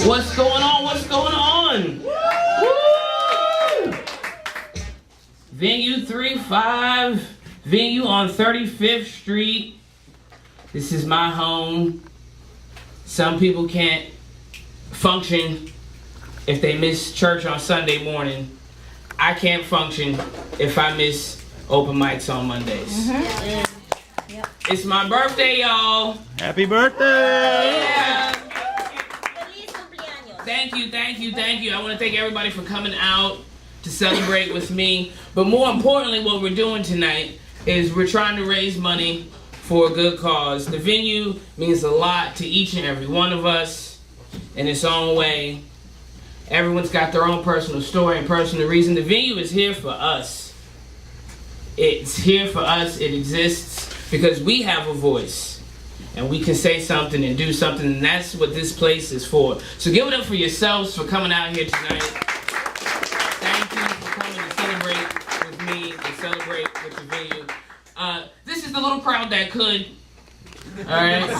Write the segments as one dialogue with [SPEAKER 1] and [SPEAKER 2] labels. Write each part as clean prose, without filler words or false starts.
[SPEAKER 1] What's going on? What's going on? Woo! Venue 35, venue on 35th Street. This is my home. Some people can't function if they miss church on Sunday morning. I can't function if I miss open mics on Mondays. Yep. It's my birthday, y'all.
[SPEAKER 2] Happy birthday!
[SPEAKER 1] Yeah. Thank you. I want to thank everybody for coming out to celebrate with me. But more importantly, what we're doing tonight is we're trying to raise money for a good cause. The venue means a lot to each and every one of us in its own way. Everyone's got their own personal story and personal reason. The venue is here for us. It's here for us. It exists because we have a voice. And we can say something and do something, and that's what this place is for. So give it up for yourselves for coming out here tonight. Thank you for coming to celebrate with me and celebrate with the venue. This is the little crowd that could. All right.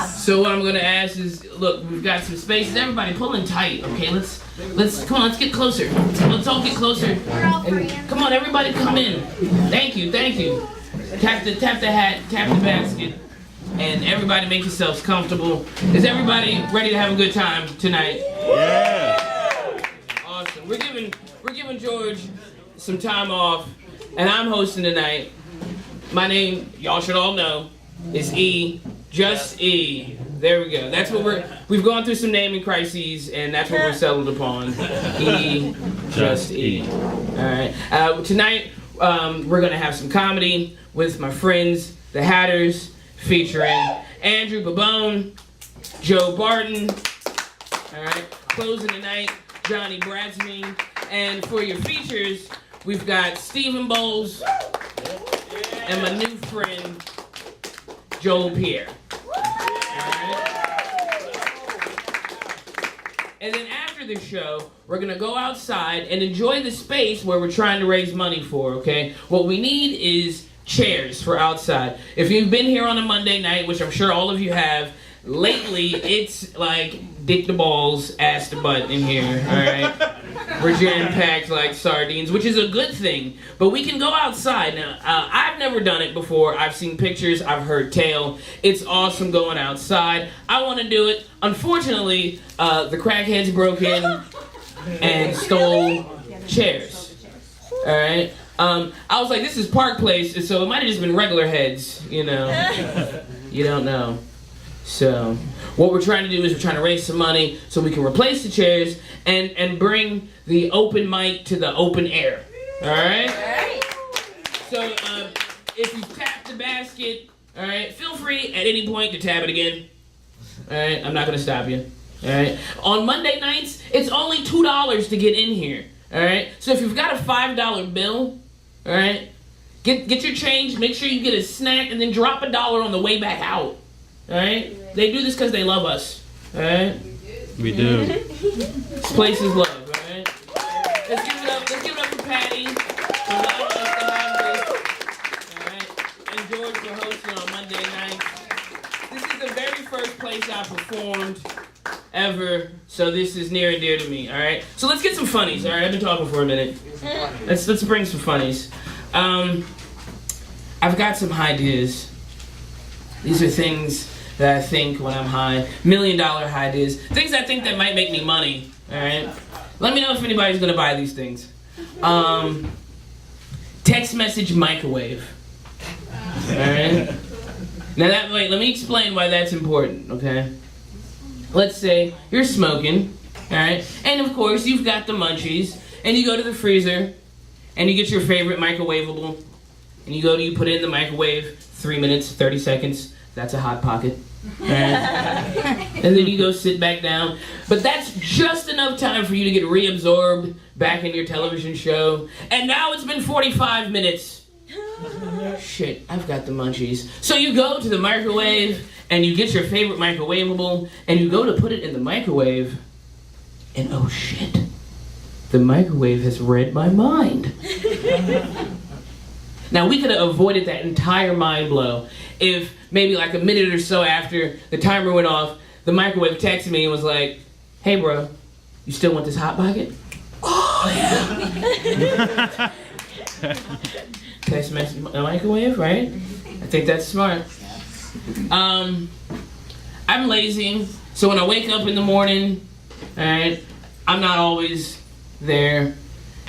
[SPEAKER 1] So what I'm gonna ask is, look, we've got some spaces. Everybody pulling tight, okay? Let's come on. Let's get closer. Let's all get closer. And come on, everybody, come in. Thank you. Tap the hat, tap the basket. And everybody make yourselves comfortable. Is everybody ready to have a good time tonight?
[SPEAKER 2] Yeah.
[SPEAKER 1] Awesome. We're giving George some time off, and I'm hosting tonight. My name, y'all should all know, is E. Just E. There we go. That's what we've gone through some naming crises, and that's what we're settled upon. E. Just E. All right. Tonight we're gonna have some comedy with my friends, the Hatters, featuring Andrew Babone, Joe Barton, all right, closing the night, Johnny Bradsman, and for your features, we've got Stephen Bowles and my new friend, Joel Pierre. All right. And then after the show, we're gonna go outside and enjoy the space where we're trying to raise money for, okay? What we need is chairs for outside. If you've been here on a Monday night, which I'm sure all of you have, lately it's like dick the balls, ass the butt in here, alright? We're jam-packed like sardines, which is a good thing. But we can go outside. Now, I've never done it before. I've seen pictures, I've heard tale. It's awesome going outside. I want to do it. Unfortunately, the crackheads broke in and stole chairs, alright? I was like, this is Park Place, so it might have just been regular heads, you know. You don't know. So, what we're trying to do is we're trying to raise some money so we can replace the chairs and bring the open mic to the open air. Alright? So, if you tap the basket, alright, feel free at any point to tap it again. Alright, I'm not going to stop you. Alright? On Monday nights, it's only $2 to get in here. Alright? So if you've got a $5 bill, alright, get your change, make sure you get a snack, and then drop $1 on the way back out. Alright? They do this because they love us. Alright?
[SPEAKER 2] We do.
[SPEAKER 1] This place is love, alright? Let's give it up for Patty for allowing us to have this. Alright? And George for hosting on Monday night. This is the very first place I performed ever, so this is near and dear to me, alright? So let's get some funnies, alright? I've been talking for a minute. Let's bring some funnies. I've got some ideas. These are things that I think when I'm high. $1 million ideas. Things I think that might make me money, alright? Let me know if anybody's gonna buy these things. Text message microwave. Alright? Now let me explain why that's important, okay? Let's say you're smoking, alright? And of course, you've got the munchies, and you go to the freezer, and you get your favorite microwavable, and you put it in the microwave, 3 minutes, 30 seconds, that's a Hot Pocket. Right? And then you go sit back down. But that's just enough time for you to get reabsorbed back in your television show. And now it's been 45 minutes. Shit, I've got the munchies. So you go to the microwave, and you get your favorite microwavable, and you go to put it in the microwave, and oh shit, the microwave has read my mind. Now, we could have avoided that entire mind blow if maybe like a minute or so after the timer went off, the microwave texted me and was like, hey bro, you still want this Hot Pocket? Oh yeah. Text message microwave, right? I think that's smart. I'm lazy, so when I wake up in the morning, alright, I'm not always there.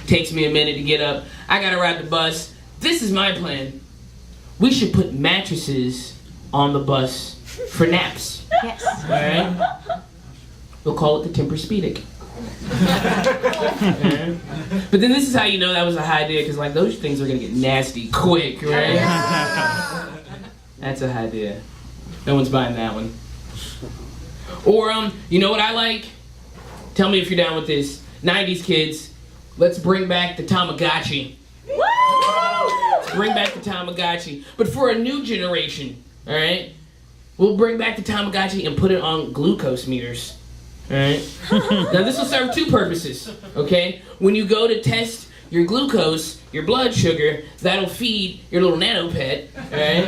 [SPEAKER 1] Takes me a minute to get up. I gotta ride the bus. This is my plan. We should put mattresses on the bus for naps.
[SPEAKER 3] Yes.
[SPEAKER 1] Alright? We'll call it the Tempur-Pedic. Alright? But then this is how you know that was a high idea, because like those things are gonna get nasty quick, right? That's a high idea. No one's buying that one. Or you know what I like? Tell me if you're down with this. 90s kids, let's bring back the Tamagotchi. Let's bring back the Tamagotchi. But for a new generation, alright? We'll bring back the Tamagotchi and put it on glucose meters. Alright? Now this will serve two purposes, okay? When you go to test your glucose, your blood sugar, that'll feed your little nano pet, alright?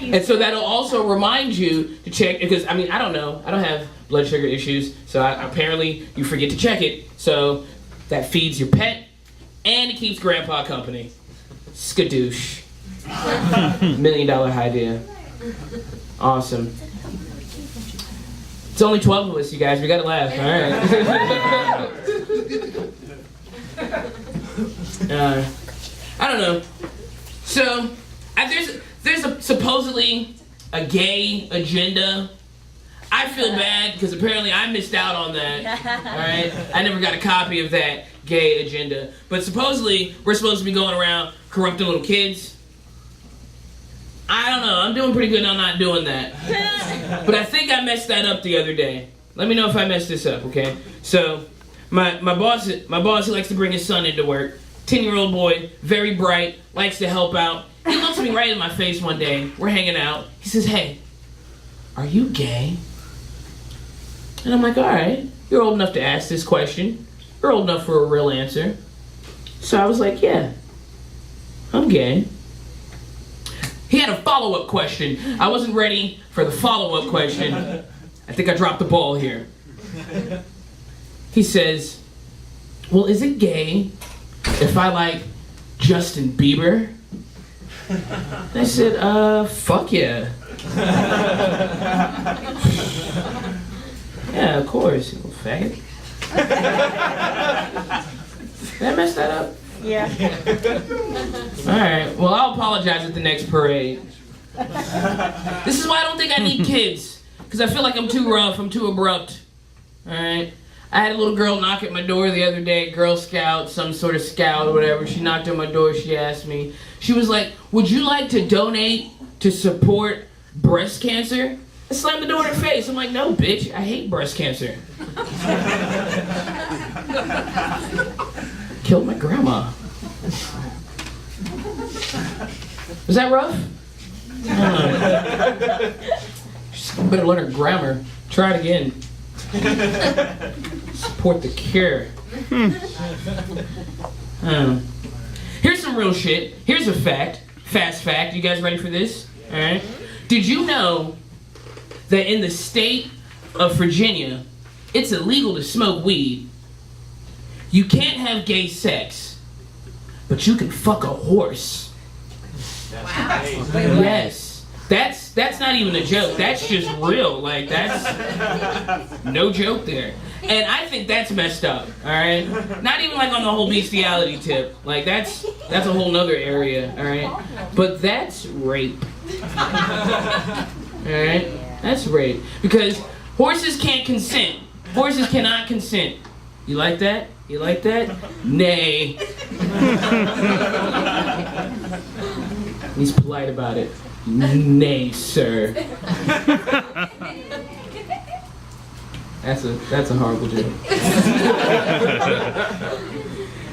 [SPEAKER 1] And so that'll also remind you to check, because I mean, I don't know, I don't have blood sugar issues, so apparently you forget to check it, so that feeds your pet, and it keeps grandpa company. Skadoosh. $1 million idea. Awesome. It's only 12 of us, you guys, we gotta laugh, alright? I don't know. So, there's supposedly a gay agenda. I feel bad because apparently I missed out on that. All right, I never got a copy of that gay agenda. But supposedly we're supposed to be going around corrupting little kids. I don't know. I'm doing pretty good on not doing that. But I think I messed that up the other day. Let me know if I messed this up, okay? So my boss he likes to bring his son into work. 10-year-old boy, very bright, likes to help out. He looks me right in my face one day. We're hanging out. He says, "Hey, are you gay?" And I'm like, "All right, you're old enough to ask this question. You're old enough for a real answer." So I was like, "Yeah, I'm gay." He had a follow-up question. I wasn't ready for the follow-up question. I think I dropped the ball here. He says, "Well, is it gay if I like Justin Bieber?" And I said, fuck yeah. Yeah, of course, you little faggot. Did I mess that up?
[SPEAKER 3] Yeah.
[SPEAKER 1] Alright, well, I'll apologize at the next parade. This is why I don't think I need kids. Because I feel like I'm too rough, I'm too abrupt. Alright? I had a little girl knock at my door the other day, Girl Scout, some sort of scout or whatever. She knocked on my door, she asked me. She was like, "Would you like to donate to support breast cancer?" I slammed the door in her face. I'm like, "No, bitch, I hate breast cancer." Killed my grandma. Was that rough? She better learn her grammar. Try it again. Support the cure. Here's some real shit. Here's a fact. Fast fact. You guys ready for this? Alright. Did you know that in the state of Virginia, it's illegal to smoke weed? You can't have gay sex, but you can fuck a horse.
[SPEAKER 3] Wow.
[SPEAKER 1] Yes. That's not even a joke. That's just real. Like, that's no joke there. And I think that's messed up, alright? Not even like on the whole bestiality tip. Like, that's a whole nother area, alright? But that's rape. Alright? That's rape. Because horses can't consent. Horses cannot consent. You like that? You like that? Nay. He's polite about it. Nay, sir. That's a horrible joke.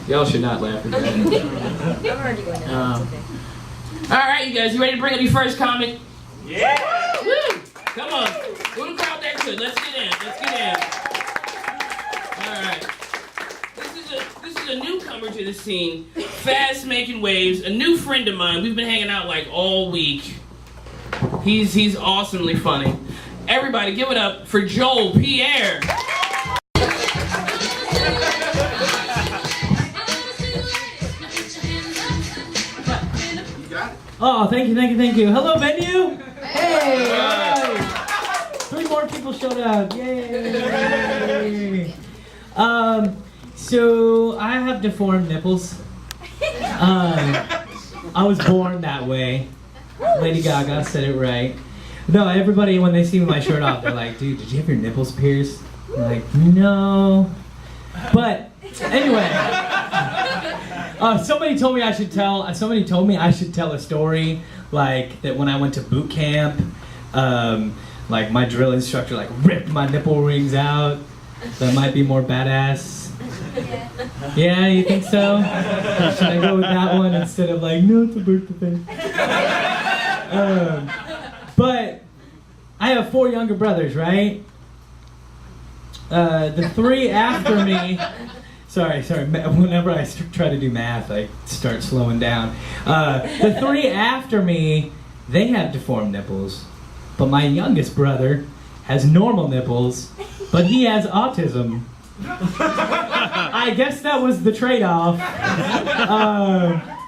[SPEAKER 1] Y'all should not laugh at that.
[SPEAKER 3] I'm already going to.
[SPEAKER 1] All right, you guys, you ready to bring up your first comic?
[SPEAKER 2] Yeah!
[SPEAKER 1] Woo! Come on. Little crowd that good. Let's get in. Let's get in. All right. This is a newcomer to the scene. Fast making waves. A new friend of mine. We've been hanging out like all week. He's awesomely funny. Everybody give it up for Joel Pierre.
[SPEAKER 4] Oh, thank you. Hello, venue. Hey. 3 more people showed up. Yay. So I have deformed nipples. I was born that way. Lady Gaga said it right. No, everybody, when they see my shirt off, they're like, dude, did you have your nipples pierced? I'm like, no. But anyway, somebody told me I should tell a story, like that when I went to boot camp, like my drill instructor like ripped my nipple rings out. That might be more badass. Yeah, you think so? Should I go with that one instead of like, no, it's a birthday thing? But I have 4 younger brothers, right? The 3 after me. Sorry. Whenever I try to do math, I start slowing down. The 3 after me, they have deformed nipples. But my youngest brother has normal nipples, but he has autism. I guess that was the trade-off.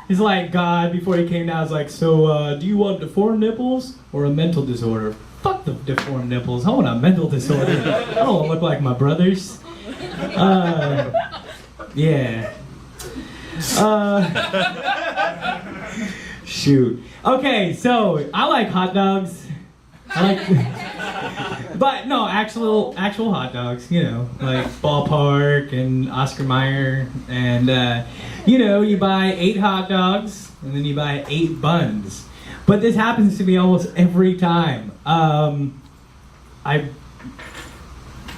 [SPEAKER 4] He's like, God, before he came down, I was like, so, do you want deformed nipples or a mental disorder? Fuck the deformed nipples. I want a mental disorder. I don't want to look like my brothers. Yeah. Shoot. Okay, so I like hot dogs. But no, actual hot dogs, you know, like Ballpark and Oscar Mayer, and you buy 8 hot dogs and then you buy 8 buns. But this happens to me almost every time. I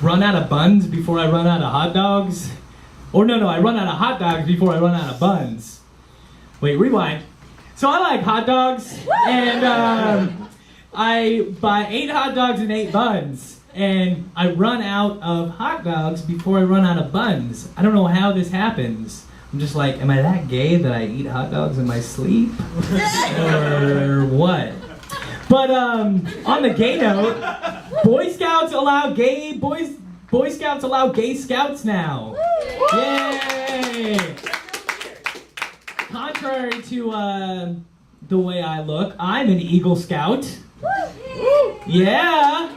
[SPEAKER 4] run out of buns before I run out of hot dogs. Or no, I run out of hot dogs before I run out of buns. Wait, rewind. So I like hot dogs, and I buy 8 hot dogs and 8 buns, and I run out of hot dogs before I run out of buns. I don't know how this happens. I'm just like, am I that gay that I eat hot dogs in my sleep? Or what? But on the gay note, Boy Scouts allow gay scouts now. Yay! Contrary to the way I look, I'm an Eagle Scout. Yeah.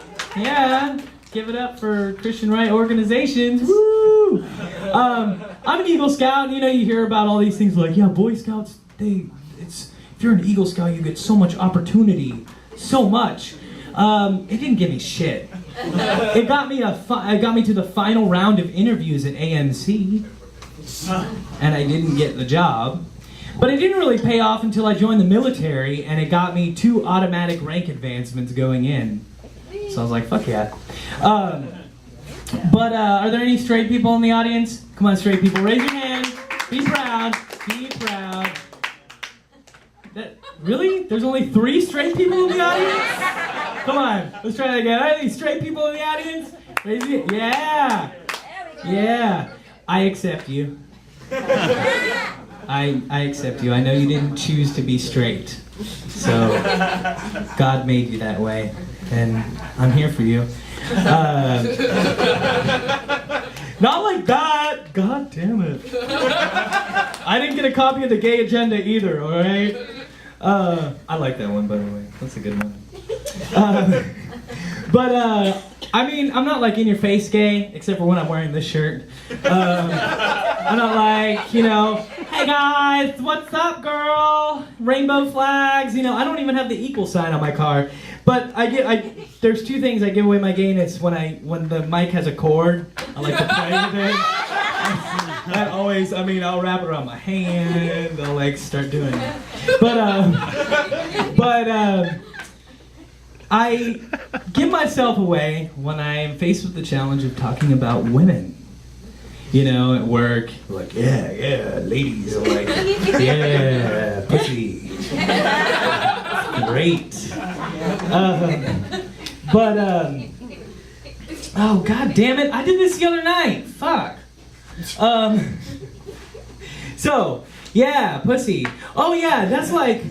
[SPEAKER 4] Give it up for Christian right organizations. Woo! I'm an Eagle Scout. You hear about all these things like, yeah, Boy Scouts. If you're an Eagle Scout, you get so much opportunity, so much. It didn't give me shit. It got me to the final round of interviews at AMC, and I didn't get the job. But it didn't really pay off until I joined the military, and it got me 2 automatic rank advancements going in. So I was like, fuck yeah. But are there any straight people in the audience? Come on, straight people, raise your hand. Be proud. Be proud. Really? There's only 3 straight people in the audience? Come on, let's try that again. Are there any straight people in the audience? Raise your hand. Yeah. Yeah. I accept you. I accept you. I know you didn't choose to be straight. So, God made you that way. And I'm here for you. Not like that! God damn it. I didn't get a copy of the gay agenda either, alright? I like that one, by the way. That's a good one. I'm not like in your face gay, except for when I'm wearing this shirt. I'm not like, hey guys, what's up, girl? Rainbow flags, I don't even have the equal sign on my car. But there's 2 things I give away my gayness when the mic has a cord. I like to play with it. That always, I'll wrap it around my hand. I'll start doing it. But I give myself away when I am faced with the challenge of talking about women. At work, like, yeah, ladies are like, yeah, pussy. Great. Oh, god damn it, I did this the other night. Fuck. So, yeah, pussy. Oh yeah, that's like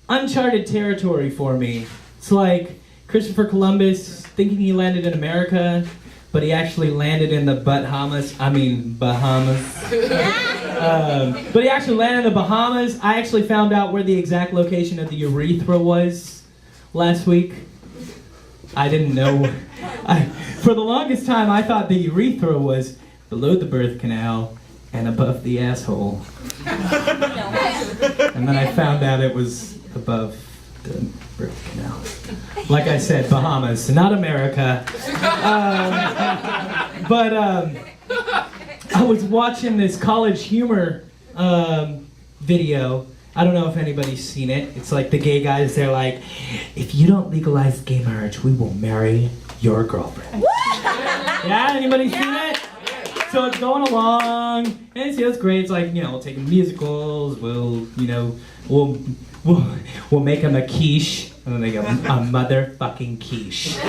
[SPEAKER 4] uncharted territory for me. It's like Christopher Columbus thinking he landed in America, but he actually landed in the Bahamas. But he actually landed in the Bahamas. I actually found out where the exact location of the urethra was last week. I didn't know. For the longest time, I thought the urethra was below the birth canal and above the asshole. And then I found out it was above the birth canal. Like I said, Bahamas, not America. I was watching this College Humor video. I don't know if anybody's seen it. It's like the gay guys, they're like, if you don't legalize gay marriage, we will marry your girlfriend. Yeah, anybody seen it? So it's going along, and it's great. It's like, we'll take musicals, we'll make them a quiche, and then they go, a motherfucking quiche.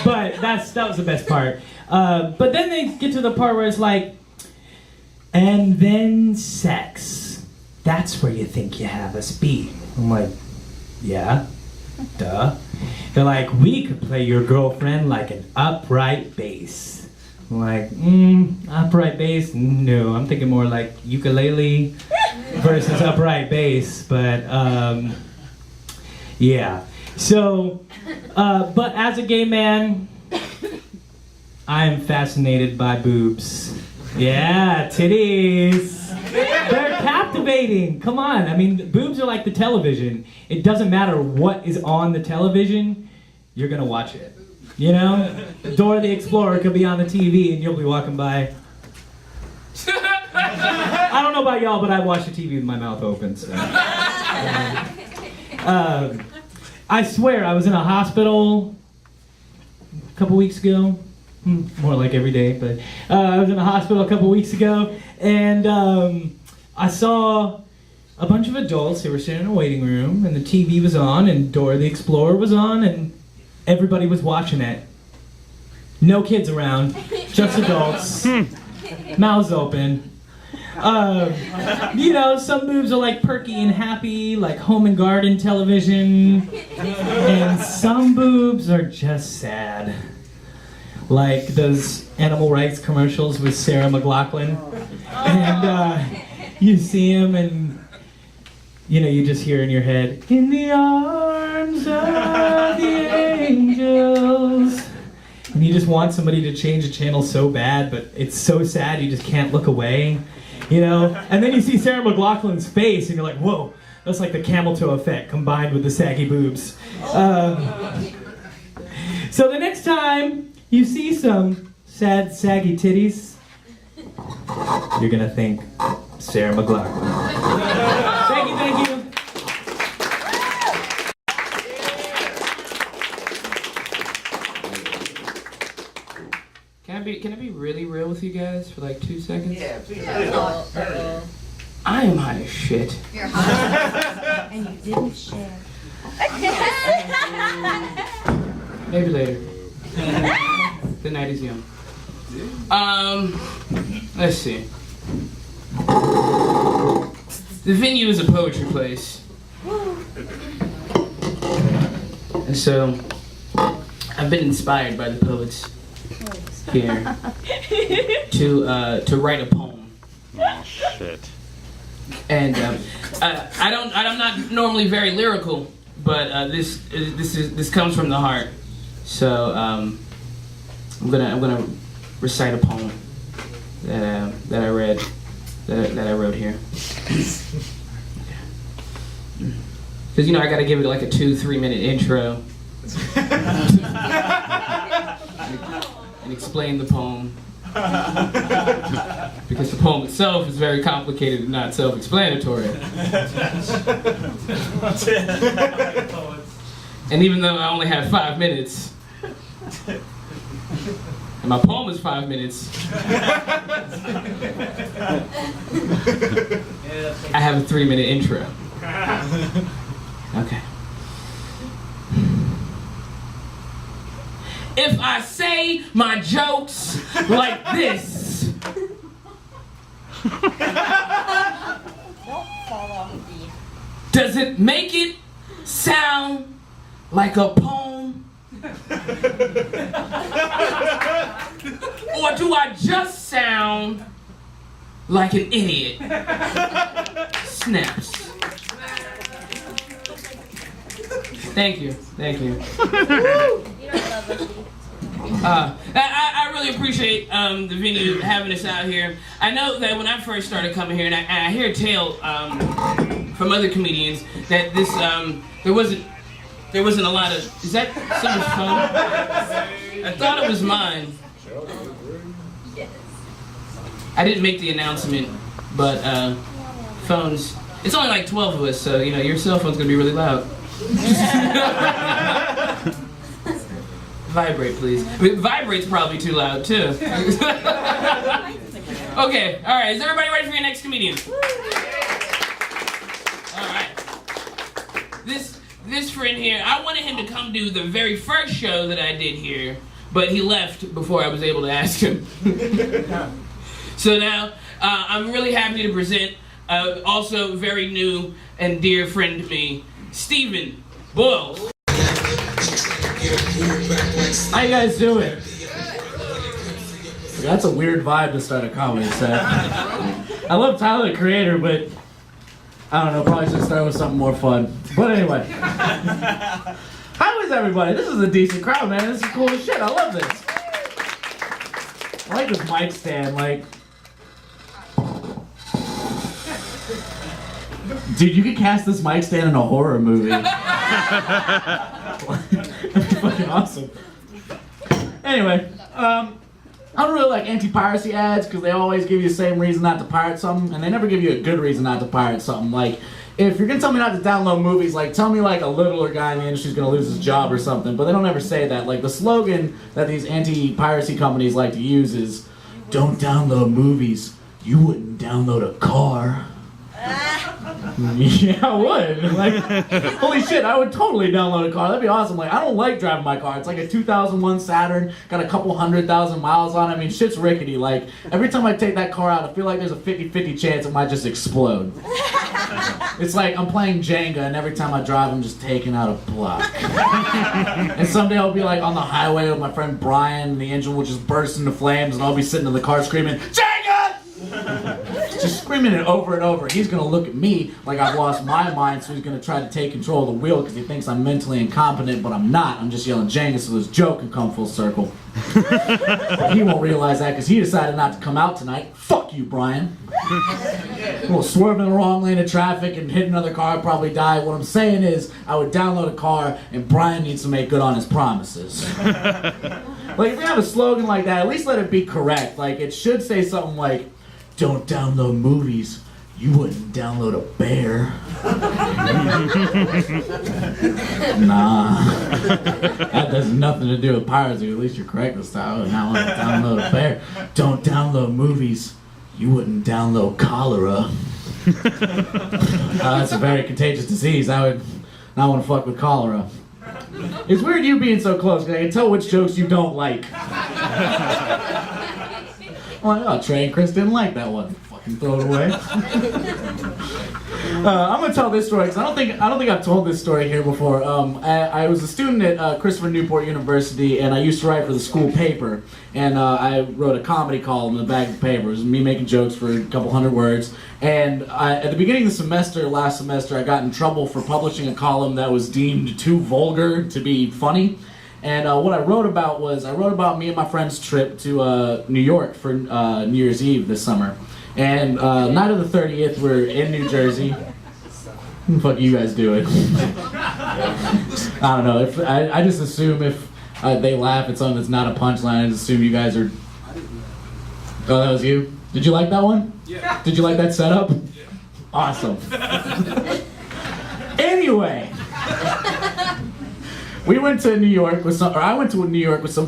[SPEAKER 4] But that was the best part. But then they get to the part where it's like, and then sex. That's where you think you have us beat. I'm like, yeah, duh. They're like, we could play your girlfriend like an upright bass. I'm like, upright bass? No, I'm thinking more like ukulele versus upright bass. But, yeah. So, but as a gay man, I am fascinated by boobs. Yeah, titties. They're captivating. Come on. I mean, boobs are like the television. It doesn't matter what is on the television, you're going to watch it. Dora the Explorer could be on the TV and you'll be walking by. I don't know about y'all, but I watch the TV with my mouth open. So. I swear, I was in a hospital a couple weeks ago. More like every day, but I was in a hospital a couple weeks ago, and I saw a bunch of adults who were sitting in a waiting room, and the TV was on, and Dora the Explorer was on, and everybody was watching it. No kids around, just adults, mouths open. Some boobs are like perky and happy, like home and garden television, and some boobs are just sad. Like those animal rights commercials with Sarah McLachlan. And you see him and, you just hear in your head, in the arms of the angels. And you just want somebody to change the channel so bad, but it's so sad you just can't look away, And then you see Sarah McLachlan's face and you're like, whoa, that's like the camel toe effect combined with the saggy boobs. So the next time you see some sad, saggy titties, you're gonna think Sarah McLachlan. Thank you.
[SPEAKER 1] Can I be really real with you guys for like 2 seconds?
[SPEAKER 3] Yeah, please. Uh-oh.
[SPEAKER 1] I am high as shit.
[SPEAKER 3] You're hot. And you didn't share.
[SPEAKER 1] Maybe later. The night is young. Let's see. The venue is a poetry place. And so, I've been inspired by the poets here to write a poem.
[SPEAKER 2] Oh, shit.
[SPEAKER 1] And I'm not normally very lyrical, but this comes from the heart. So I'm gonna recite a poem that I read that I wrote here. Because I gotta give it like a 2-3 minute intro and explain the poem. Because the poem itself is very complicated and not self-explanatory. And even though I only have 5 minutes, and my poem is 5 minutes, I have a 3-minute intro. Okay. If I say my jokes like this,
[SPEAKER 3] Don't fall off the beat.
[SPEAKER 1] does it make it sound like a poem? Or do I just sound like an idiot? Snaps. Thank you. I really appreciate the venue having us out here. I know that when I first started coming here, and I hear a tale from other comedians that this there wasn't a lot of. Is that someone's phone? I thought it was mine. I didn't make the announcement, but phones. It's only like 12 of us, so your cell phone's gonna be really loud. Vibrate, please. Vibrate's probably too loud too. Okay, all right. Is everybody ready for your next comedian? All right. This friend here, I wanted him to come do the very first show that I did here, but he left before I was able to ask him. So now I'm really happy to present also very new and dear friend to me, Stephen Boyles.
[SPEAKER 5] How you guys doing? That's a weird vibe to start a comedy set. I love Tyler the Creator, but I don't know, probably should start with something more fun. But anyway. How is everybody? This is a decent crowd, man. This is cool as shit. I love this. I like this mic stand, like... Dude, you could cast this mic stand in a horror movie. That'd be fucking awesome. Anyway, I don't really like anti-piracy ads because they always give you the same reason not to pirate something, and they never give you a good reason not to pirate something. Like, if you're gonna tell me not to download movies, like, tell me like a littler guy in the industry is gonna lose his job or something, but they don't ever say that. Like, the slogan that these anti-piracy companies like to use is, don't download movies, you wouldn't download a car. Yeah, I would. Like, holy shit, I would totally download a car. That'd be awesome. Like, I don't like driving my car. It's like a 2001 Saturn, got a couple 100,000 miles on it. I mean, shit's rickety. Like, every time I take that car out, I feel like there's a 50-50 chance it might just explode. It's like I'm playing Jenga, and every time I drive, I'm just taking out a block. And someday I'll be like on the highway with my friend Brian, and the engine will just burst into flames, and I'll be sitting in the car screaming, Jenga! Just screaming it over and over. He's gonna look at me like I've lost my mind, so he's gonna try to take control of the wheel because he thinks I'm mentally incompetent, but I'm not. I'm just yelling Jenga so this joke can come full circle. But he won't realize that because he decided not to come out tonight. Fuck you, Brian. Well, swerving in the wrong lane of traffic and hit another car, probably die. What I'm saying is, I would download a car, and Brian needs to make good on his promises. Like, if you have a slogan like that, at least let it be correct. Like, it should say something like, don't download movies, you wouldn't download a bear. Nah. That has nothing to do with piracy. At least you're correct this time. I would not want to download a bear. Don't download movies, you wouldn't download cholera. That's a very contagious disease. I would not want to fuck with cholera. It's weird you being so close, because I can tell which jokes you don't like. Well, oh, Trey and Chris didn't like that one. Fucking throw it away. I'm gonna tell this story because I don't think I've told this story here before. I was a student at Christopher Newport University, and I used to write for the school paper. And I wrote a comedy column in the back of the paper. It was me making jokes for a couple hundred words. And at the beginning of the semester, last semester, I got in trouble for publishing a column that was deemed too vulgar to be funny. And what I wrote about was, me and my friend's trip to New York for New Year's Eve this summer. And night of the 30th, we're in New Jersey. What the fuck are you guys doing? I don't know. I just assume if they laugh at something that's not a punchline, I just assume you guys are... Oh, that was you? Did you like that one? Yeah. Did you like that setup? Yeah. Awesome. Anyway... I went to New York with some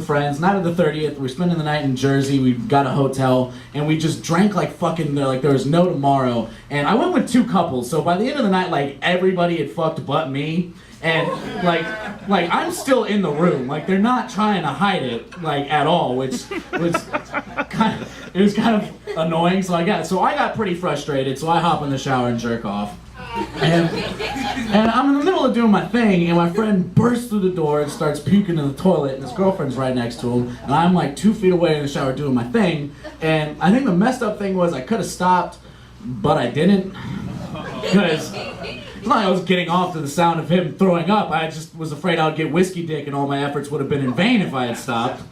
[SPEAKER 5] friends. Night of the 30th, we were spending the night in Jersey. We got a hotel, and we just drank like fucking, like there was no tomorrow. And I went with two couples, so by the end of the night, like everybody had fucked but me. And like I'm still in the room. Like they're not trying to hide it, like at all, which was kind of annoying. So I got pretty frustrated. So I hop in the shower and jerk off. And And I'm in the middle of doing my thing, and my friend bursts through the door and starts puking in the toilet, and his girlfriend's right next to him, and I'm like 2 feet away in the shower doing my thing. And I think the messed up thing was I could have stopped, but I didn't. Because it's not like I was getting off to the sound of him throwing up. I just was afraid I would get whiskey dick, and all my efforts would have been in vain if I had stopped.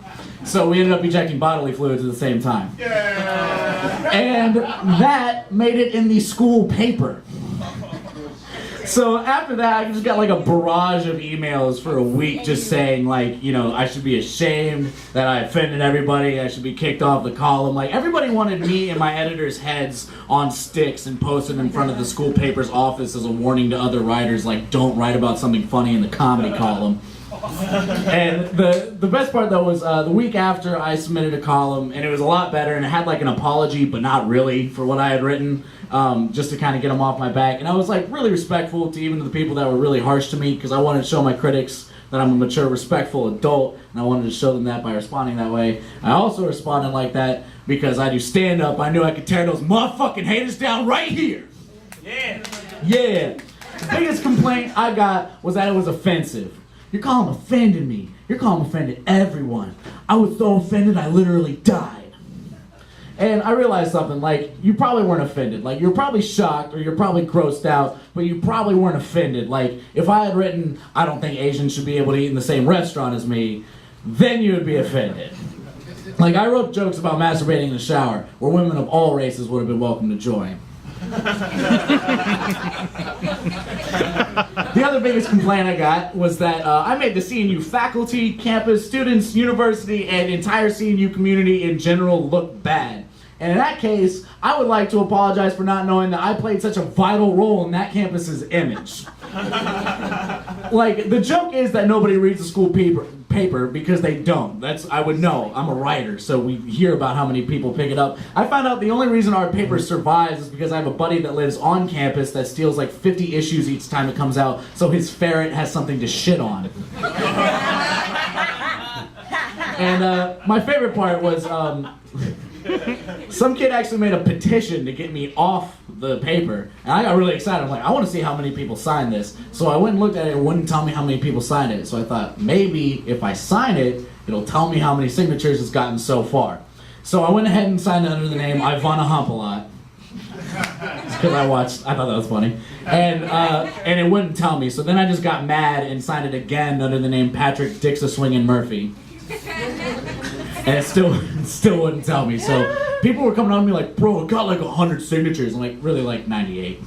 [SPEAKER 5] So we ended up ejecting bodily fluids at the same time. And that made it in the school paper. So after that, I just got like a barrage of emails for a week just saying like, you know, I should be ashamed that I offended everybody, I should be kicked off the column. Like everybody wanted me and my editors' heads on sticks and posted in front of the school paper's office as a warning to other writers, like don't write about something funny in the comedy column. And the best part though was the week after I submitted a column, and it was a lot better, and it had like an apology but not really for what I had written, just to kind of get them off my back. And I was like really respectful to even the people that were really harsh to me, because I wanted to show my critics that I'm a mature, respectful adult, and I wanted to show them that by responding that way. I also responded like that because I do stand up. I knew I could tear those motherfucking haters down right here. Yeah. The biggest complaint I got was that it was offensive. Your column offended me. Your column offended everyone. I was so offended I literally died. And I realized something, like, you probably weren't offended. Like, you're probably shocked or you're probably grossed out, but you probably weren't offended. Like, if I had written, I don't think Asians should be able to eat in the same restaurant as me, then you would be offended. Like, I wrote jokes about masturbating in the shower, where women of all races would have been welcome to join. The other biggest complaint I got was that I made the CNU faculty, campus, students, university, and entire CNU community in general look bad. And in that case, I would like to apologize for not knowing that I played such a vital role in that campus's image. Like, the joke is that nobody reads the school paper because they don't. I would know. I'm a writer, so we hear about how many people pick it up. I found out the only reason our paper survives is because I have a buddy that lives on campus that steals like 50 issues each time it comes out, so his ferret has something to shit on. And my favorite part was some kid actually made a petition to get me off the paper, and I got really excited. I'm like, I want to see how many people sign this. So I went and looked at it, and it wouldn't tell me how many people signed it. So I thought, maybe if I sign it, it'll tell me how many signatures it's gotten so far. So I went ahead and signed it under the name I Wanna Hump a Lot. Because I thought that was funny. And it wouldn't tell me. So then I just got mad and signed it again under the name Patrick Dix-a-Swingin' Murphy. And it still wouldn't tell me. So people were coming on to me like, bro, it got like 100 signatures. I'm like, really, like 98.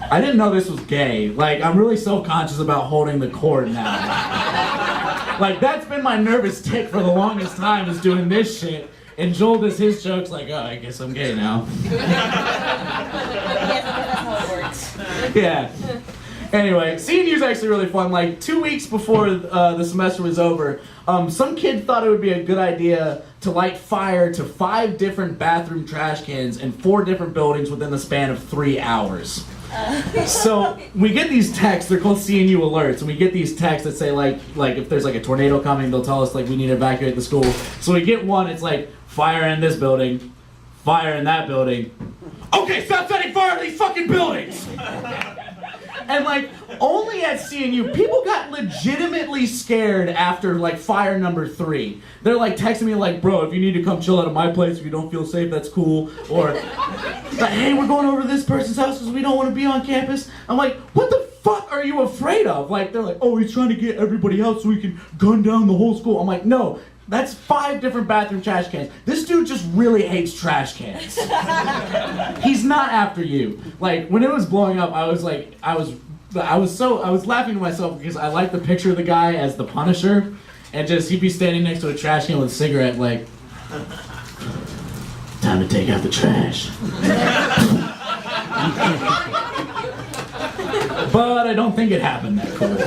[SPEAKER 5] I didn't know this was gay. Like, I'm really self-conscious about holding the cord now. Like, that's been my nervous tick for the longest time, is doing this shit. And Joel does his jokes like, oh, I guess I'm gay now.
[SPEAKER 3] Yes, that's how it works.
[SPEAKER 5] Yeah. Anyway, CNU is actually really fun. Like 2 weeks before the semester was over, some kid thought it would be a good idea to light fire to 5 different bathroom trash cans in 4 different buildings within the span of 3 hours. So we get these texts, they're called CNU alerts, and we get these texts that say like if there's like a tornado coming, they'll tell us like we need to evacuate the school. So we get one, it's like fire in this building, fire in that building. Okay, stop setting fire to these fucking buildings! And like, only at CNU, people got legitimately scared after like fire number 3. They're like texting me like, bro, if you need to come chill out at my place, if you don't feel safe, that's cool. Or, like, hey, we're going over to this person's house because we don't want to be on campus. I'm like, what the fuck are you afraid of? Like, they're like, oh, he's trying to get everybody out so he can gun down the whole school. I'm like, no. That's 5 different bathroom trash cans. This dude just really hates trash cans. He's not after you. Like, when it was blowing up, I was laughing to myself because I like the picture of the guy as the Punisher, and just he'd be standing next to a trash can with a cigarette, like, time to take out the trash. But I don't think it happened that cool.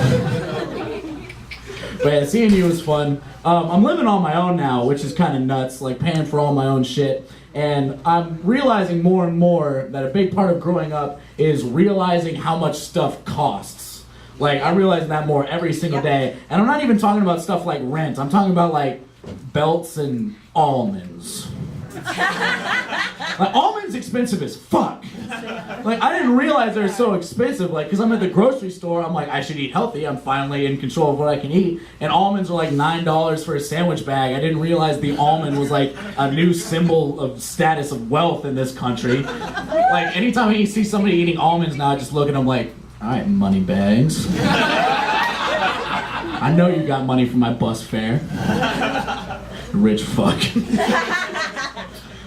[SPEAKER 5] But yeah, CNU was fun. I'm living on my own now, which is kind of nuts, like paying for all my own shit. And I'm realizing more and more that a big part of growing up is realizing how much stuff costs. Like, I'm realizing that more every single day. And I'm not even talking about stuff like rent. I'm talking about, like, belts and almonds. Like, almonds expensive as fuck. Like, I didn't realize they were so expensive. Like, because I'm at the grocery store, I'm like, I should eat healthy. I'm finally in control of what I can eat. And almonds are like $9 for a sandwich bag. I didn't realize the almond was like a new symbol of status of wealth in this country. Like, anytime you see somebody eating almonds now, I just look at them like, all right, money bags. I know you got money for my bus fare. Rich fuck.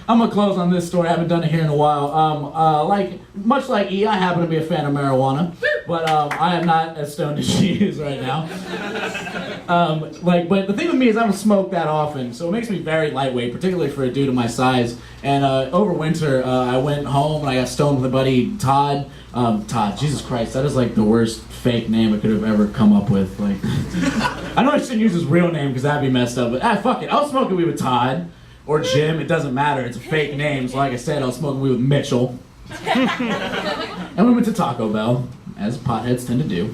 [SPEAKER 5] I'm gonna close on this story. I haven't done it here in a while. Much like E, I happen to be a fan of marijuana, but I am not as stoned as she is right now. But the thing with me is I don't smoke that often, so it makes me very lightweight, particularly for a dude of my size. And over winter, I went home and I got stoned with a buddy, Todd. Todd, Jesus Christ, that is like the worst fake name I could have ever come up with. Like, I know I shouldn't use his real name because that'd be messed up, but fuck it, I'll smoke a weed with Todd. Or Jim, it doesn't matter, it's a fake name, so like I said, I was smoking weed with Mitchell. And we went to Taco Bell, as potheads tend to do.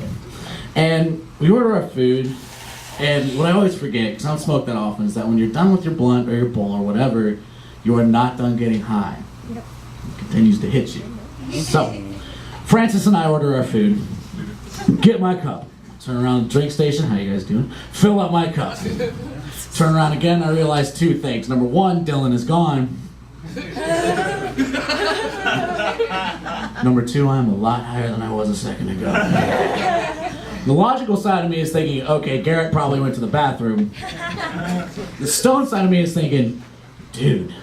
[SPEAKER 5] And we order our food, and what I always forget, because I don't smoke that often, is that when you're done with your blunt or your bowl or whatever, you are not done getting high. It continues to hit you. So, Francis and I order our food, get my cup, turn around the drink station, how you guys doing? Fill up my cup. Turn around again, I realized two things. Number one, Dylan is gone. Number two, I'm a lot higher than I was a second ago. The logical side of me is thinking, okay, Garrett probably went to the bathroom. The stone side of me is thinking, dude,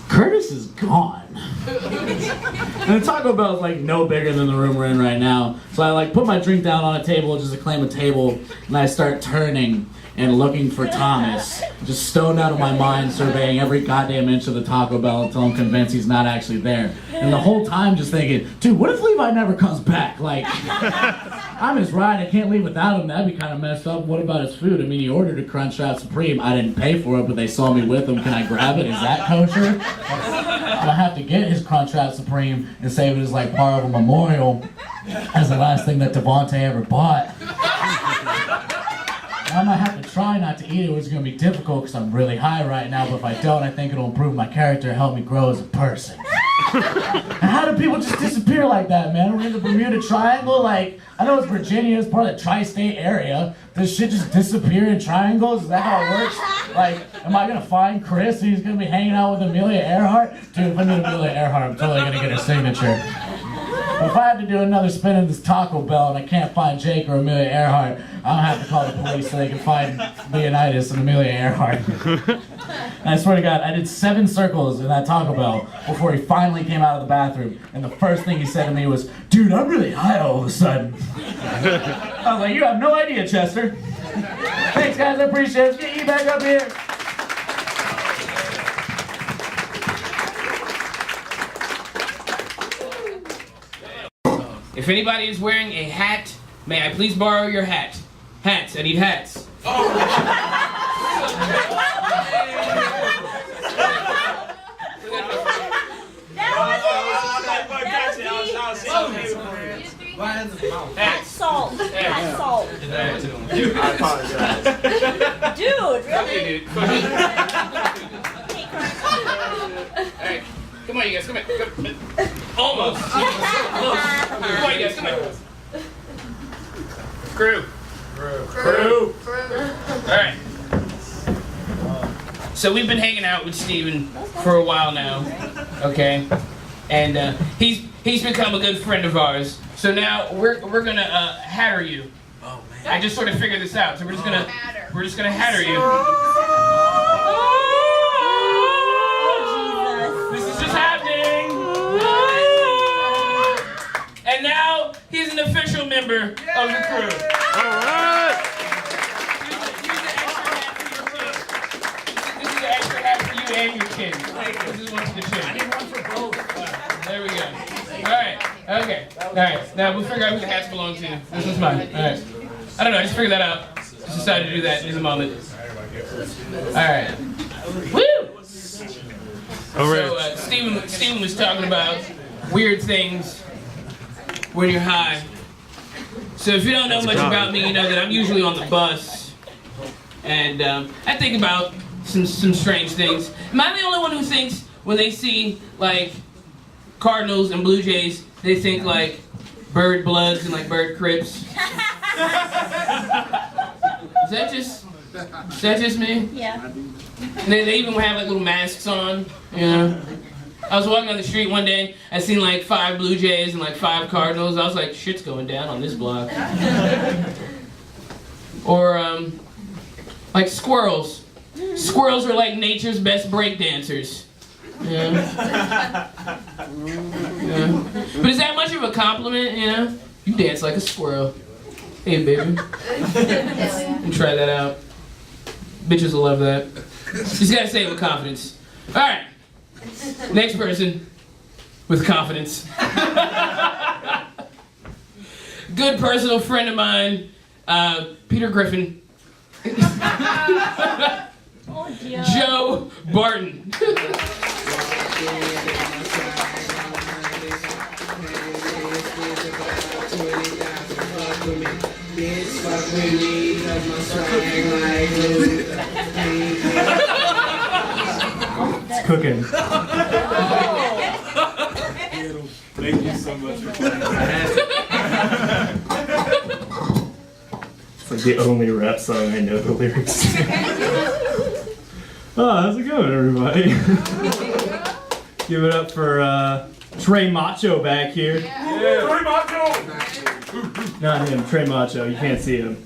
[SPEAKER 5] Curtis is gone. And the Taco Bell is like no bigger than the room we're in right now. So I like put my drink down on a table just to claim a table, and I start turning and looking for Thomas, just stoned out of my mind, surveying every goddamn inch of the Taco Bell until I'm convinced he's not actually there. And the whole time just thinking, dude, what if Levi never comes back? Like, I'm his ride, I can't leave without him, that'd be kind of messed up. What about his food? I mean, he ordered a Crunchwrap Supreme, I didn't pay for it, but they saw me with him, can I grab it? Is that kosher? I have to get his Crunchwrap Supreme and save it as like part of a memorial as the last thing that Devontae ever bought. I might have to try not to eat it, which is going to be difficult because I'm really high right now, but if I don't, I think it'll improve my character and help me grow as a person. And how do people just disappear like that, man? We're in the Bermuda Triangle, like, I know it's Virginia, it's part of the tri-state area. Does shit just disappear in triangles? Is that how it works? Like, am I going to find Chris and he's going to be hanging out with Amelia Earhart? Dude, if I meet Amelia Earhart, I'm totally going to get her signature. If I have to do another spin in this Taco Bell and I can't find Jake or Amelia Earhart, I'll have to call the police so they can find Leonidas and Amelia Earhart. And I swear to God, I did 7 circles in that Taco Bell before he finally came out of the bathroom. And the first thing he said to me was, dude, I'm really high all of a sudden. I was like, you have no idea, Chester. Thanks, guys, I appreciate it. Let's get you back up here.
[SPEAKER 1] If anybody is wearing a hat, may I please borrow your hat? Hats, I need hats.
[SPEAKER 3] That's salt. That's salt.
[SPEAKER 6] I apologize.
[SPEAKER 3] Dude, really?
[SPEAKER 1] Alright, come on you guys, come on. Almost. Close. Come on you guys, come on. Crew. Alright. So we've been hanging out with Steven for a while now, okay? And he's become a good friend of ours. So now we're gonna hatter you. Oh man. I just sort of figured this out. So we're just gonna hatter you. This is just happening. And now he's an official member of the crew.
[SPEAKER 2] All right.
[SPEAKER 1] This is the extra hat for you and your kids. This is one for the kids. I need one for both. There we go. All right. Okay. All right. Now we'll figure out who the hats belong to. This one's mine. All right. I don't know. I just figured that out. Just decided to do that in a moment. All right. Woo!
[SPEAKER 2] All right.
[SPEAKER 1] So Steven was talking about weird things when you're high. So if you don't know much about me, you know that I'm usually on the bus, and I think about some strange things. Am I the only one who thinks when they see like Cardinals and Blue Jays, they think like bird bloods and like bird crips. Is that just me?
[SPEAKER 3] Yeah.
[SPEAKER 1] And they even have like little masks on, you know. I was walking on the street one day, I seen like 5 Blue Jays and like 5 Cardinals. I was like, shit's going down on this block. Or like squirrels. Squirrels are like nature's best break dancers. Yeah. Yeah. But is that much of a compliment, you know? You dance like a squirrel. Hey, baby. And try that out. Bitches will love that. Just gotta say it with confidence. Alright. Next person with confidence. Good personal friend of mine, Peter Griffin.
[SPEAKER 3] Oh, dear.
[SPEAKER 1] Joe Barton.
[SPEAKER 4] It's cooking.
[SPEAKER 2] Thank you so much for playing. It's like the only rap song I know the lyrics to. Oh, how's it going, everybody? Give it up for Trey Macho back here.
[SPEAKER 6] Yeah. Trey Macho!
[SPEAKER 2] Not him, Trey Macho. You can't see him.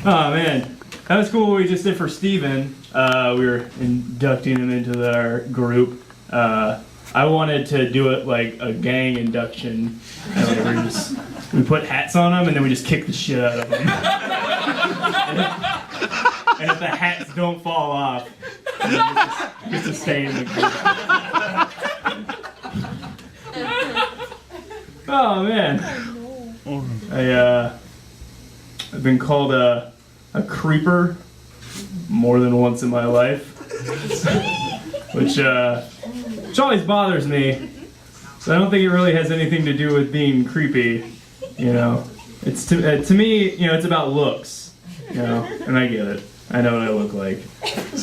[SPEAKER 2] Oh man, that was cool what we just did for Steven. We were inducting him into our group. I wanted to do it like a gang induction. And we put hats on them and then we just kick the shit out of them. And if the hats don't fall off, you get to stay in the group. Oh man, I've been called a creeper more than once in my life, which always bothers me. So I don't think it really has anything to do with being creepy, you know. It's to me, you know, it's about looks, you know, and I get it. I know what I look like.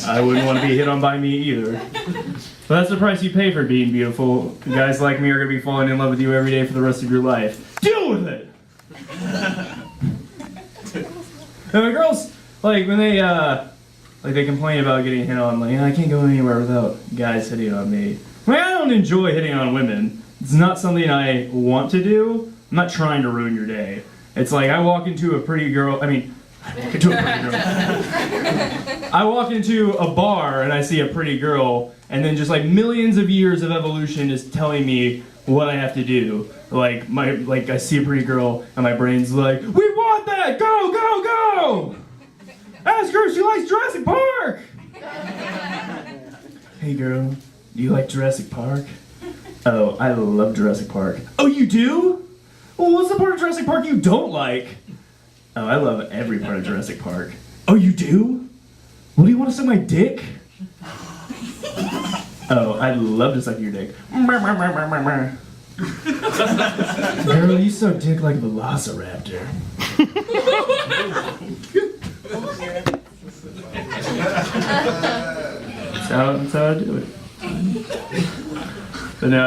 [SPEAKER 2] I wouldn't want to be hit on by me either. But that's the price you pay for being beautiful. Guys like me are going to be falling in love with you every day for the rest of your life. Deal with it! And the girls, like, when they complain about getting hit on, like, I can't go anywhere without guys hitting on me. Like, I don't enjoy hitting on women. It's not something I want to do. I'm not trying to ruin your day. It's like I walk into a pretty girl, I walk into a bar and I see a pretty girl, and then just like millions of years of evolution is telling me what I have to do. Like I see a pretty girl and my brain's like, we want that! Go, go, go! Ask her if she likes Jurassic Park! Hey girl, do you like Jurassic Park? Oh, I love Jurassic Park. Oh, you do? Well, what's the part of Jurassic Park you don't like? Oh, I love every part of Jurassic Park. Oh, you do? Well, do you want to suck my dick? Oh, I'd love to suck your dick. Girl, you suck dick like a velociraptor. That's how I do it. But now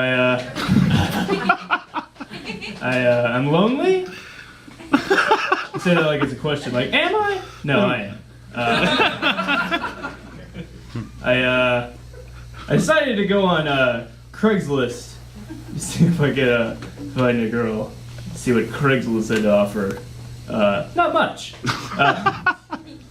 [SPEAKER 2] I'm lonely? I say that like it's a question, like, am I? No, I am. I decided to go on Craigslist to see if I could find a girl, see what Craigslist had to offer. Not much. I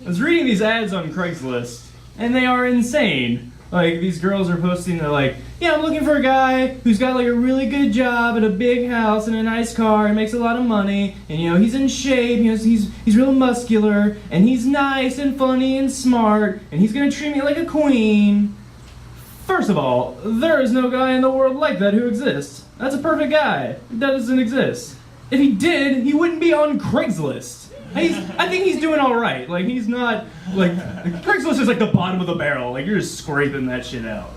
[SPEAKER 2] was reading these ads on Craigslist, and they are insane. Like, these girls are posting, they're like, yeah, I'm looking for a guy who's got like a really good job and a big house and a nice car and makes a lot of money, and you know, he's in shape, you know, he's real muscular, and he's nice and funny and smart, and he's gonna treat me like a queen. First of all, there is no guy in the world like that who exists. That's a perfect guy. That doesn't exist. If he did, he wouldn't be on Craigslist. I think he's doing all right. Like, he's not, like, Craigslist is like the bottom of the barrel. Like, you're just scraping that shit out.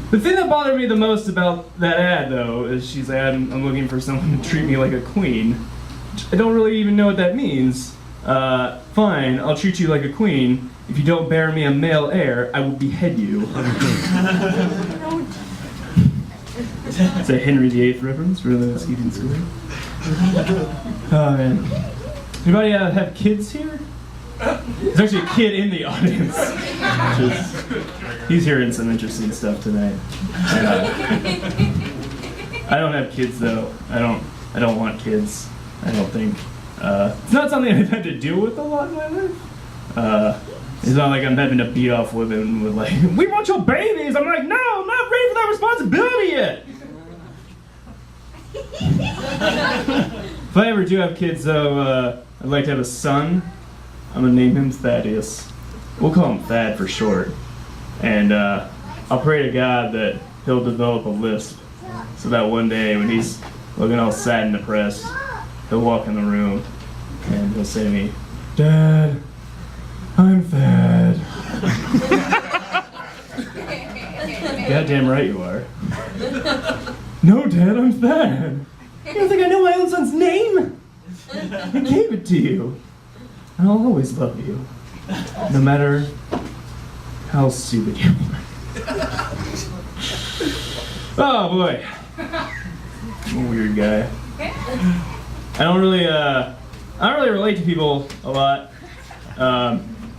[SPEAKER 2] The thing that bothered me the most about that ad, though, is she's like, I'm looking for someone to treat me like a queen. I don't really even know what that means. Fine, I'll treat you like a queen. If you don't bear me a male heir, I will behead you. It's a Henry VIII reference for those keeping score. Oh man. Anybody have kids here? There's actually a kid in the audience. He's hearing some interesting stuff tonight. I don't have kids though. I don't want kids. I don't think. It's not something I've had to deal with a lot in my life. It's not like I'm having to beat off women with like, we want your babies. I'm like, no, I'm not ready for that responsibility yet. If I ever do have kids though, I'd like to have a son. I'm gonna name him Thaddeus. We'll call him Thad for short. And I'll pray to God that he'll develop a lisp so that one day when he's looking all sad and depressed, he'll walk in the room and he'll say to me, Dad, I'm Thad. Goddamn right you are. No, Dad, I'm Thad. You don't think I know my own son's name? I gave it to you. And I'll always love you. No matter how stupid you are. Oh boy. I'm a weird guy. I don't really relate to people a lot.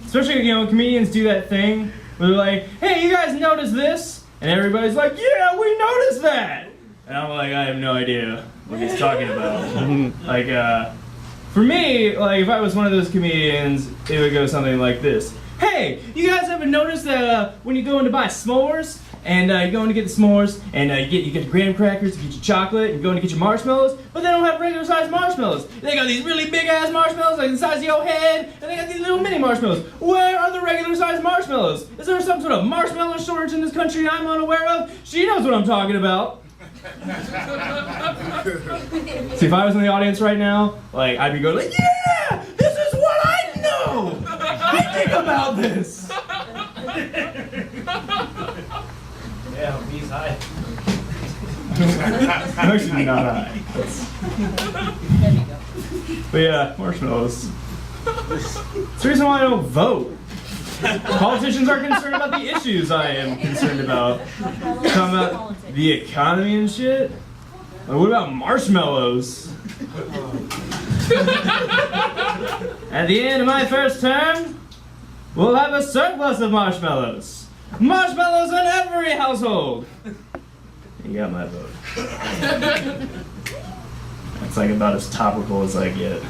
[SPEAKER 2] Especially, comedians do that thing where they're like, hey, you guys notice this? And everybody's like, yeah, we noticed that! And I'm like, I have no idea what he's talking about. Like, for me, like, if I was one of those comedians, it would go something like this. Hey, you guys ever noticed that when you go in to buy s'mores, and you go in to get the s'mores, and you get the graham crackers, you get your chocolate, and you go in to get your marshmallows, but they don't have regular sized marshmallows. They got these really big ass marshmallows, like the size of your head, and they got these little mini marshmallows. Where are the regular sized marshmallows? Is there some sort of marshmallow shortage in this country I'm unaware of? She knows what I'm talking about. See, if I was in the audience right now, like, I'd be going like, yeah, this is what I know. I think about this.
[SPEAKER 4] Yeah, he's high.
[SPEAKER 2] I'm actually not high. But yeah, marshmallows. It's the reason why I don't vote. Politicians are concerned about the issues I am concerned about. Talking about the economy and shit. Like, what about marshmallows? At the end of my first term, we'll have a surplus of marshmallows. Marshmallows in every household. You got my vote. That's like about as topical as I get.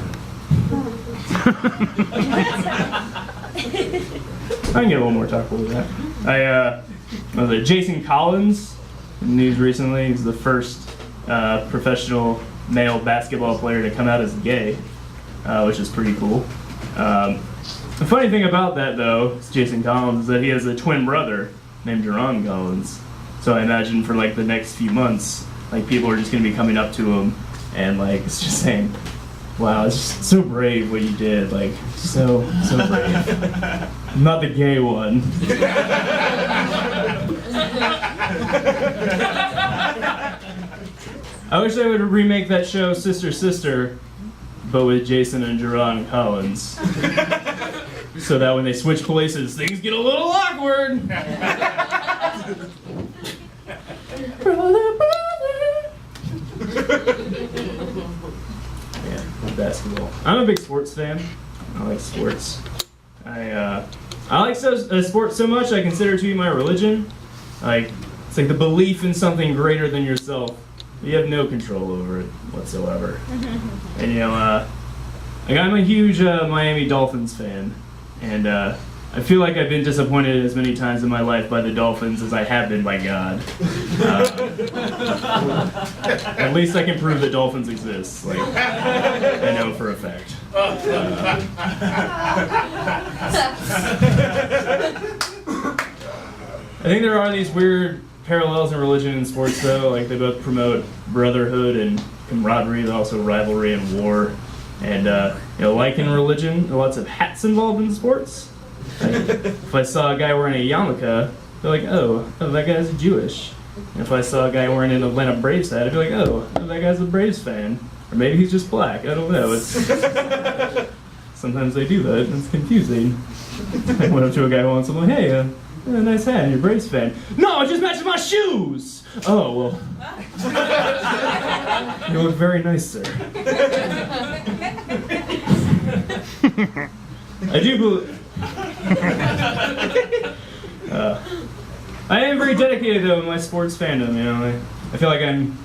[SPEAKER 2] I can get a little more topical with that. Jason Collins, in the news recently, he's the first professional male basketball player to come out as gay, which is pretty cool. The funny thing about that, though, Jason Collins, is that he has a twin brother named Jerron Collins. So I imagine for like the next few months, like people are just gonna be coming up to him and like it's just saying, "Wow, it's just so brave what you did. Like so brave." I'm not the gay one. I wish I would remake that show Sister Sister, but with Jason and Jerron Collins. So that when they switch places, things get a little awkward. Yeah, basketball. I'm a big sports fan. I like sports. I like sports so much I consider it to be my religion. Like, it's like the belief in something greater than yourself. You have no control over it whatsoever. And like I'm a huge Miami Dolphins fan. And I feel like I've been disappointed as many times in my life by the Dolphins as I have been by God. At least I can prove that dolphins exist. Like, I know for a fact. I think there are these weird parallels in religion and sports, though. Like, they both promote brotherhood and camaraderie, but also rivalry and war. And, like in religion, there are lots of hats involved in sports. Like, if I saw a guy wearing a yarmulke, I'd be like, oh, that guy's Jewish. And if I saw a guy wearing an Atlanta Braves hat, I'd be like, oh, that guy's a Braves fan. Or maybe he's just black. I don't know. It's Sometimes they do that, and it's confusing. I went up to a guy once, I'm like, hey, nice hat, you're a Braves fan. No, it just matches my shoes! Oh, well. You look very nice, sir. I do believe... I am very dedicated, though, in my sports fandom, you know. I feel like I'm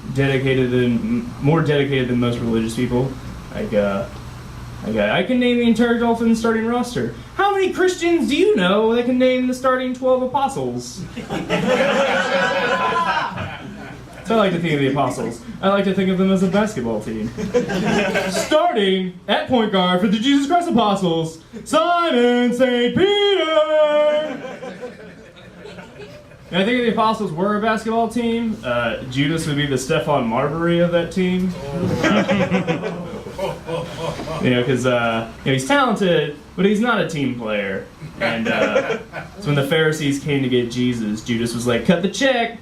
[SPEAKER 2] more dedicated than most religious people. I can name the entire Dolphins starting roster. How many Christians do you know that can name the starting 12 apostles? So I like to think of the apostles. I like to think of them as a basketball team. Starting at point guard for the Jesus Christ Apostles, Simon St. Peter! And I think if the Apostles were a basketball team, Judas would be the Stephon Marbury of that team. You know, because he's talented, but he's not a team player. And so when the Pharisees came to get Jesus, Judas was like, cut the check.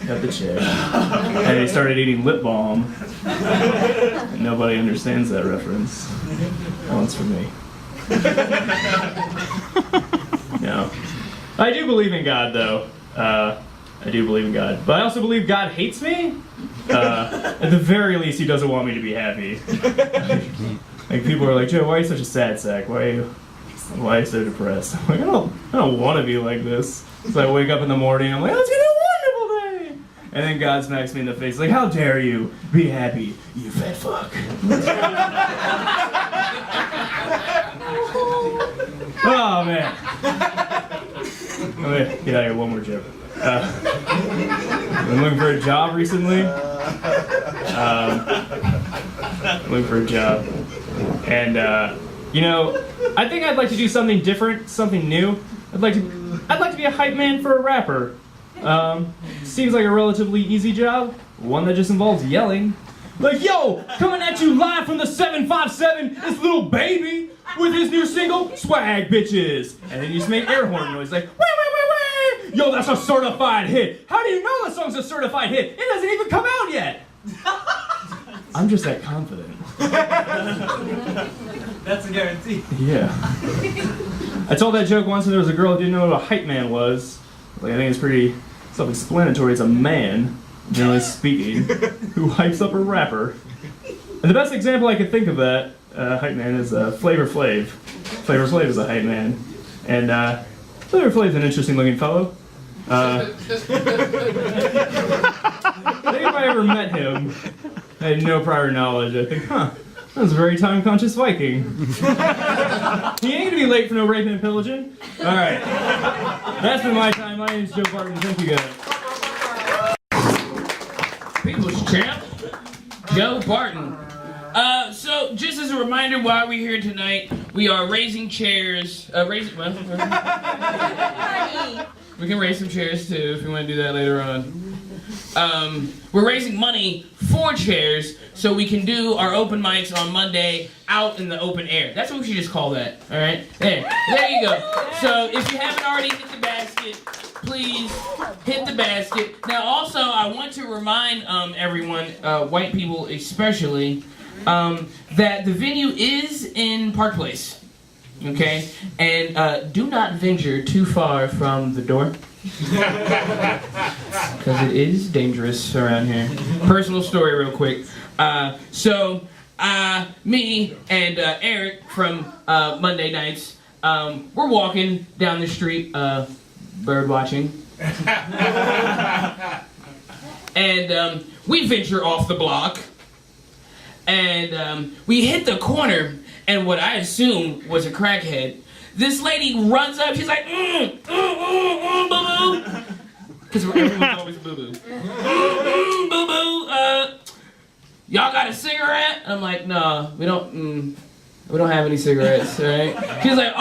[SPEAKER 2] Cut the check. And he started eating lip balm. And nobody understands that reference. That one's for me. No. I do believe in God, though. I do believe in God. But I also believe God hates me. At the very least, he doesn't want me to be happy. Like, people are like, Joe, why are you such a sad sack? Why are you so depressed? I'm like, I don't want to be like this. So I wake up in the morning, I'm like, oh, it's gonna be a wonderful day. And then God smacks me in the face, like, how dare you be happy, you fat fuck. Oh, man. Let me get out of here, one more joke. I'm looking for a job recently. Looking for a job. And, I think I'd like to do something different, something new. I'd like to be a hype man for a rapper. Seems like a relatively easy job. One that just involves yelling. Like, yo, coming at you live from the 757, this little baby with his new single, Swag Bitches. And then you just make air horn noise like, wah, wah, wah, wah. Yo, that's a certified hit. How do you know that song's a certified hit? It doesn't even come out yet. I'm just that confident.
[SPEAKER 4] That's a guarantee.
[SPEAKER 2] Yeah. I told that joke once and there was a girl who didn't know what a hype man was. Like, I think it's pretty self-explanatory. It's a man, generally speaking, who hypes up a rapper. And the best example I could think of that hype man is Flavor Flav. Flavor Flav is a hype man. And Flavor Flav's an interesting looking fellow. I think if I ever met him, I had no prior knowledge. I think, that was a very time-conscious Viking. He ain't gonna be late for no raping and pillaging. All right. That's been my time. My name's Joe Barton. Thank you, guys.
[SPEAKER 1] People's champ, Joe Barton. So just as a reminder, while we're here tonight, we are raising chairs. We can raise some chairs too if you want to do that later on. We're raising money for chairs so we can do our open mics on Monday out in the open air. That's what we should just call that, all right? There you go. So if you haven't already hit the basket, please hit the basket. Now also, I want to remind everyone, white people especially, that the venue is in Park Place, okay? And do not venture too far from the door. Because it is dangerous around here. Personal story real quick. Me and Eric from Monday Nights, we're walking down the street, bird watching. And we venture off the block. And we hit the corner, and what I assumed was a crackhead. This lady runs up, she's like, boo-boo. Because everyone's always boo-boo. Boo-boo, y'all got a cigarette? I'm like, no, we don't have any cigarettes, right? She's like,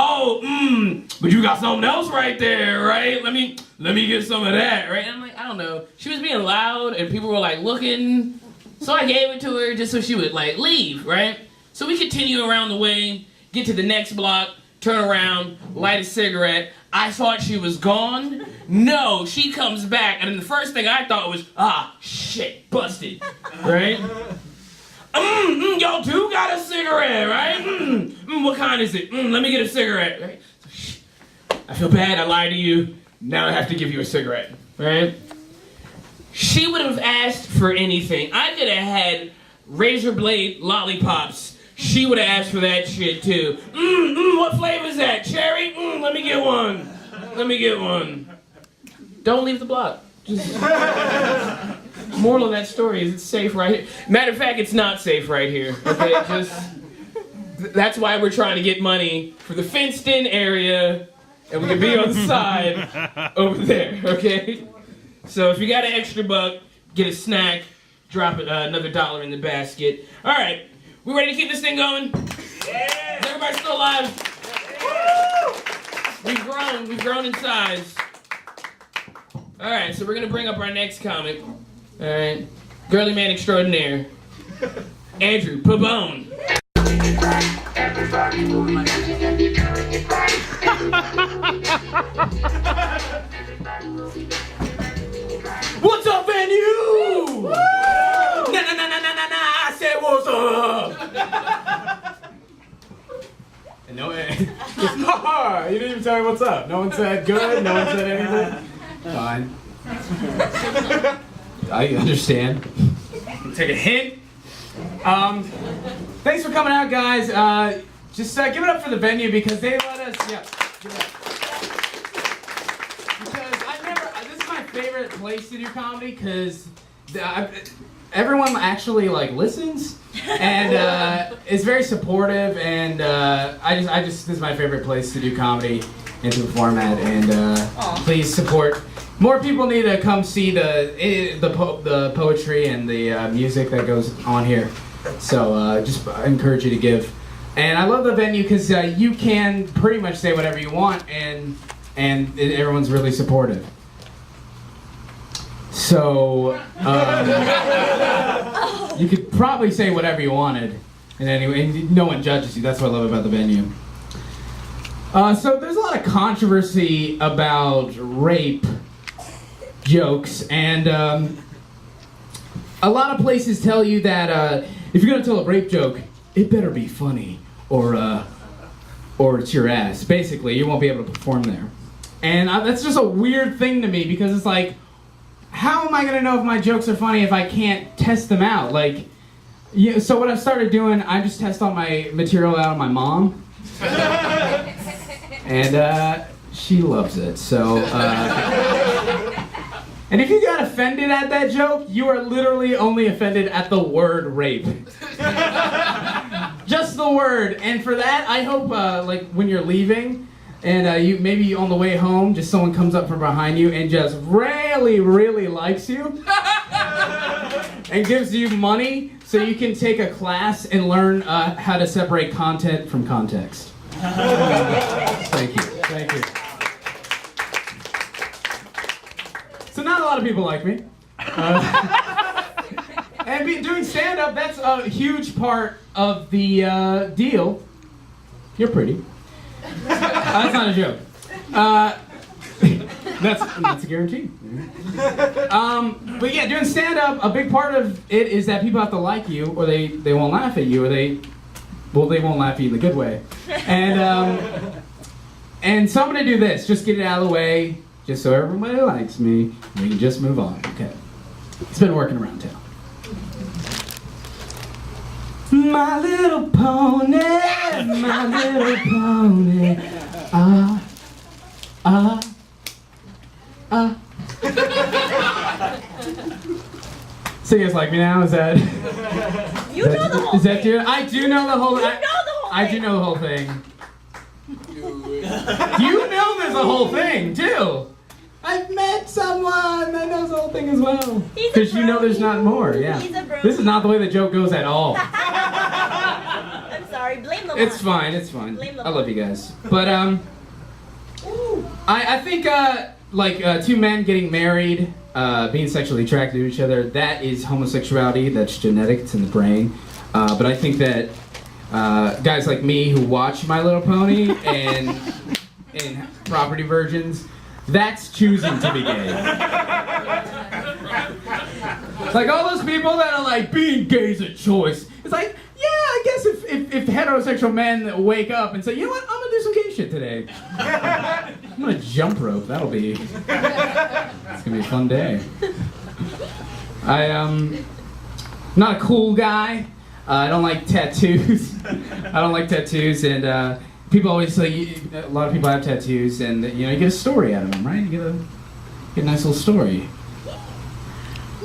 [SPEAKER 1] but you got something else right there, right? Let me get some of that, right? And I'm like, I don't know. She was being loud, and people were like looking, so I gave it to her just so she would like leave, right? So we continue around the way, get to the next block, turn around, light a cigarette. I thought she was gone. No, she comes back, and then the first thing I thought was, shit, busted, right? Y'all too got a cigarette, right? what kind is it? Let me get a cigarette. Right? I feel bad, I lied to you. Now I have to give you a cigarette. Right? She would have asked for anything. I could have had razor blade lollipops. She would have asked for that shit too. What flavor is that? Cherry? Let me get one. Let me get one. Don't leave the block. Just... Moral of that story is it's safe right here. Matter of fact, it's not safe right here. Okay, that's why we're trying to get money for the fenced-in area, and we can be on the side over there. Okay. So if you got an extra buck, get a snack, drop another $1 in the basket. All right, we ready to keep this thing going? Yeah. Is everybody still alive? Woo! We've grown in size. All right, so we're gonna bring up our next comic. All right, girly man extraordinaire, Andrew Pabone. What's up, venue? Woo! Na na na na na na na. I said what's up.
[SPEAKER 4] And no, you didn't even tell me what's up. No one said good. No one said anything. Fine. I understand.
[SPEAKER 7] Take a hint. Thanks for coming out, guys. Just give it up for the venue because they let us. Yeah. Give it up. Because this is my favorite place to do comedy because everyone actually like listens and is very supportive and this is my favorite place to do comedy and to perform at and please support. More people need to come see the poetry and the music that goes on here. So just I encourage you to give. And I love the venue because you can pretty much say whatever you want and everyone's really supportive. So you could probably say whatever you wanted, and anyway, and no one judges you. That's what I love about the venue. So there's a lot of controversy about rape jokes, and a lot of places tell you that if you're gonna tell a rape joke, it better be funny, or it's your ass. Basically, you won't be able to perform there. And that's just a weird thing to me because it's like, how am I gonna know if my jokes are funny if I can't test them out? Like, yeah. So what I've started doing, I just test all my material out on my mom, and she loves it. So, and if you got offended at that joke, you are literally only offended at the word rape. Just the word. And for that, I hope like when you're leaving, and you maybe on the way home, just someone comes up from behind you and just really, really likes you and gives you money so you can take a class and learn how to separate content from context. Thank you. Thank you. So not a lot of people like me. And doing stand-up, that's a huge part of the deal. You're pretty. That's not a joke. That's a guarantee. But yeah, doing stand-up, a big part of it is that people have to like you, or they won't laugh at you, or they won't laugh at you in the good way. And so I'm gonna do this, just get it out of the way, just so everybody likes me. We can just move on. Okay. It's been working around town. My little pony, my little pony. So you guys like me now? Is that?
[SPEAKER 3] You know the whole
[SPEAKER 7] Is that
[SPEAKER 3] thing.
[SPEAKER 7] you? I do know the whole.
[SPEAKER 3] You know the whole
[SPEAKER 7] I do
[SPEAKER 3] thing.
[SPEAKER 7] know the whole thing. You know there's a whole thing too. I've met someone that knows the whole thing as well.
[SPEAKER 3] He's a
[SPEAKER 7] Because you know
[SPEAKER 3] bro.
[SPEAKER 7] there's not more. Yeah.
[SPEAKER 3] He's a bro.
[SPEAKER 7] This is not the way the joke goes at all.
[SPEAKER 3] I'm sorry. Blame the
[SPEAKER 7] It's fine. It's fine.
[SPEAKER 3] Blame the
[SPEAKER 7] I love you guys. But I think like two men getting married, being sexually attracted to each other, that is homosexuality. That's genetic. It's in the brain. But I think that guys like me who watch My Little Pony and property virgins, that's choosing to be gay. Like all those people that are like, being gay is a choice. It's like, yeah, I guess if heterosexual men wake up and say, you know what, I'm gonna do some gay shit today. I'm gonna jump rope. It's gonna be a fun day. Not a cool guy. I don't like tattoos. And people always say, a lot of people have tattoos, and you get a story out of them, right? You get a nice little story.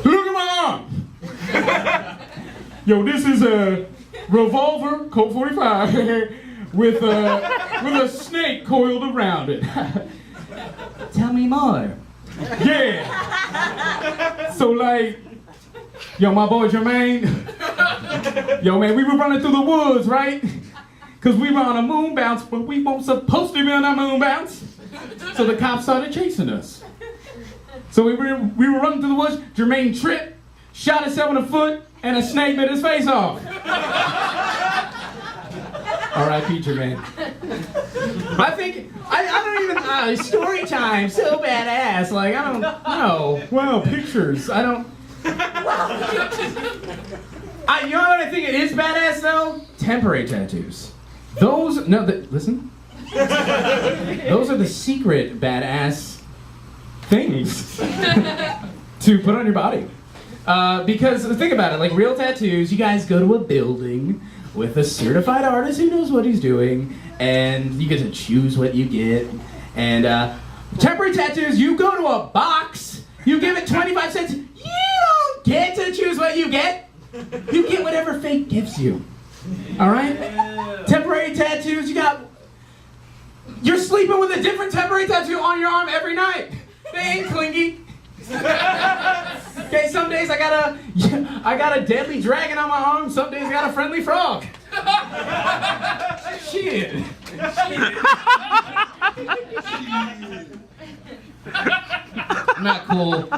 [SPEAKER 7] Look at my arm. Yo, this is a revolver, Colt 45, with a snake coiled around it. Tell me more. Yeah. So like, yo, my boy Jermaine. Yo, man, we were running through the woods, right? Because we were on a moon bounce, but we weren't supposed to be on a moon bounce. So the cops started chasing us. So we were running through the woods. Jermaine tripped, shot himself in the foot, and a snake bit his face off. R.I.P. Jermaine. I don't even, story time, so badass. Like, I don't know. Wow, pictures. I don't. You know what I think it is badass though? Temporary tattoos. Listen. Those are the secret badass things to put on your body. Because think about it, like real tattoos, you guys go to a building with a certified artist who knows what he's doing, and you get to choose what you get. And temporary tattoos, you go to a box, you give it 25 cents, you don't get to choose what you get. You get whatever fate gives you. All right? Temporary tattoos, you're sleeping with a different temporary tattoo on your arm every night. They ain't clingy. Okay, some days I got a deadly dragon on my arm, some days I got a friendly frog. Shit. Not cool.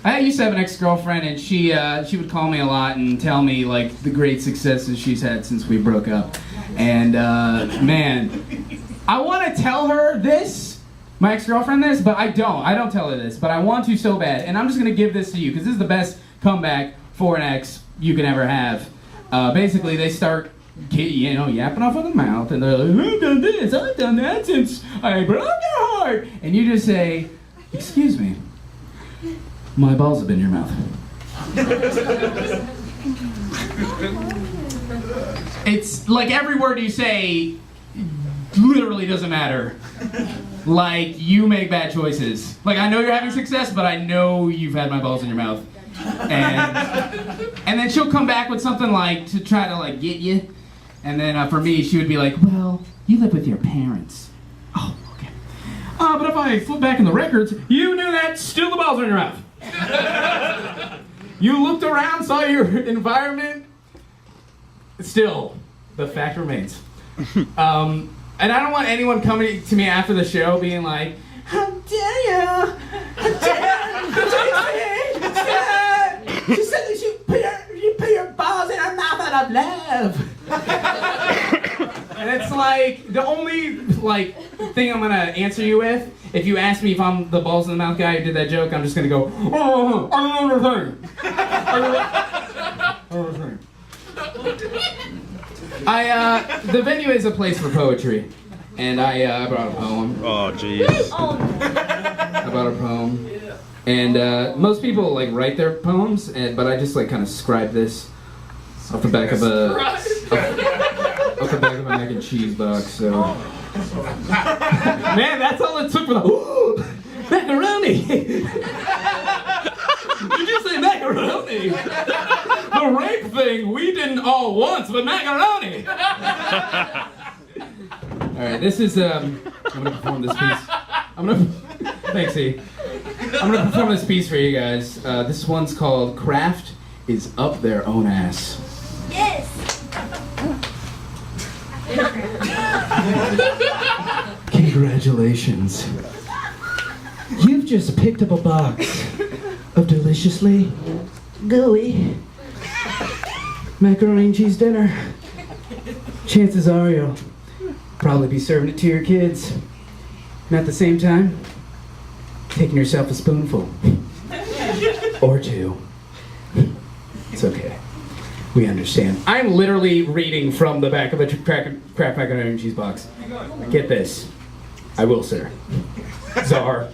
[SPEAKER 7] I used to have an ex-girlfriend, and she would call me a lot and tell me like the great successes she's had since we broke up. And man, I want to tell her this, my ex-girlfriend this, but I don't tell her this, but I want to so bad. And I'm just gonna give this to you because this is the best comeback for an ex you can ever have. Basically, they start yapping off of the mouth, and they're like, I've done this, I've done that since I broke your heart. And you just say, excuse me, my balls have been in your mouth. It's like every word you say literally doesn't matter. Like, you make bad choices. Like, I know you're having success, but I know you've had my balls in your mouth. And then she'll come back with something like, to try to like get you. And then for me, she would be like, well, you live with your parents. Oh, okay. But if I flip back in the records, you knew that, still the balls are in your mouth. You looked around, saw your environment. Still, the fact remains. And I don't want anyone coming to me after the show being like, how dare you? How dare you? She said that you put your balls in her mouth out of love. And it's like, the only like thing I'm gonna answer you with, if you ask me if I'm the balls in the mouth guy who did that joke, I'm just gonna go, oh, I don't understand. I don't understand. The venue is a place for poetry, and I brought a poem.
[SPEAKER 6] Oh, jeez.
[SPEAKER 7] I brought a poem, and most people like write their poems, but I just like kind of scribe this off the back of a mac and cheese box. So, man, that's all it took for the macaroni. Did you say macaroni? The rape thing, we didn't all once, but macaroni! Alright, this is, I'm gonna perform this piece. Thanks, E. I'm gonna perform this piece for you guys. This one's called Craft is Up Their Own Ass.
[SPEAKER 3] Yes.
[SPEAKER 7] Congratulations. You've just picked up a box of deliciously gooey macaroni and cheese dinner. Chances are you'll probably be serving it to your kids. And at the same time, taking yourself a spoonful. Or two. It's okay. We understand. I'm literally reading from the back of a Kraft macaroni and cheese box. Get this. I will, sir. Czar.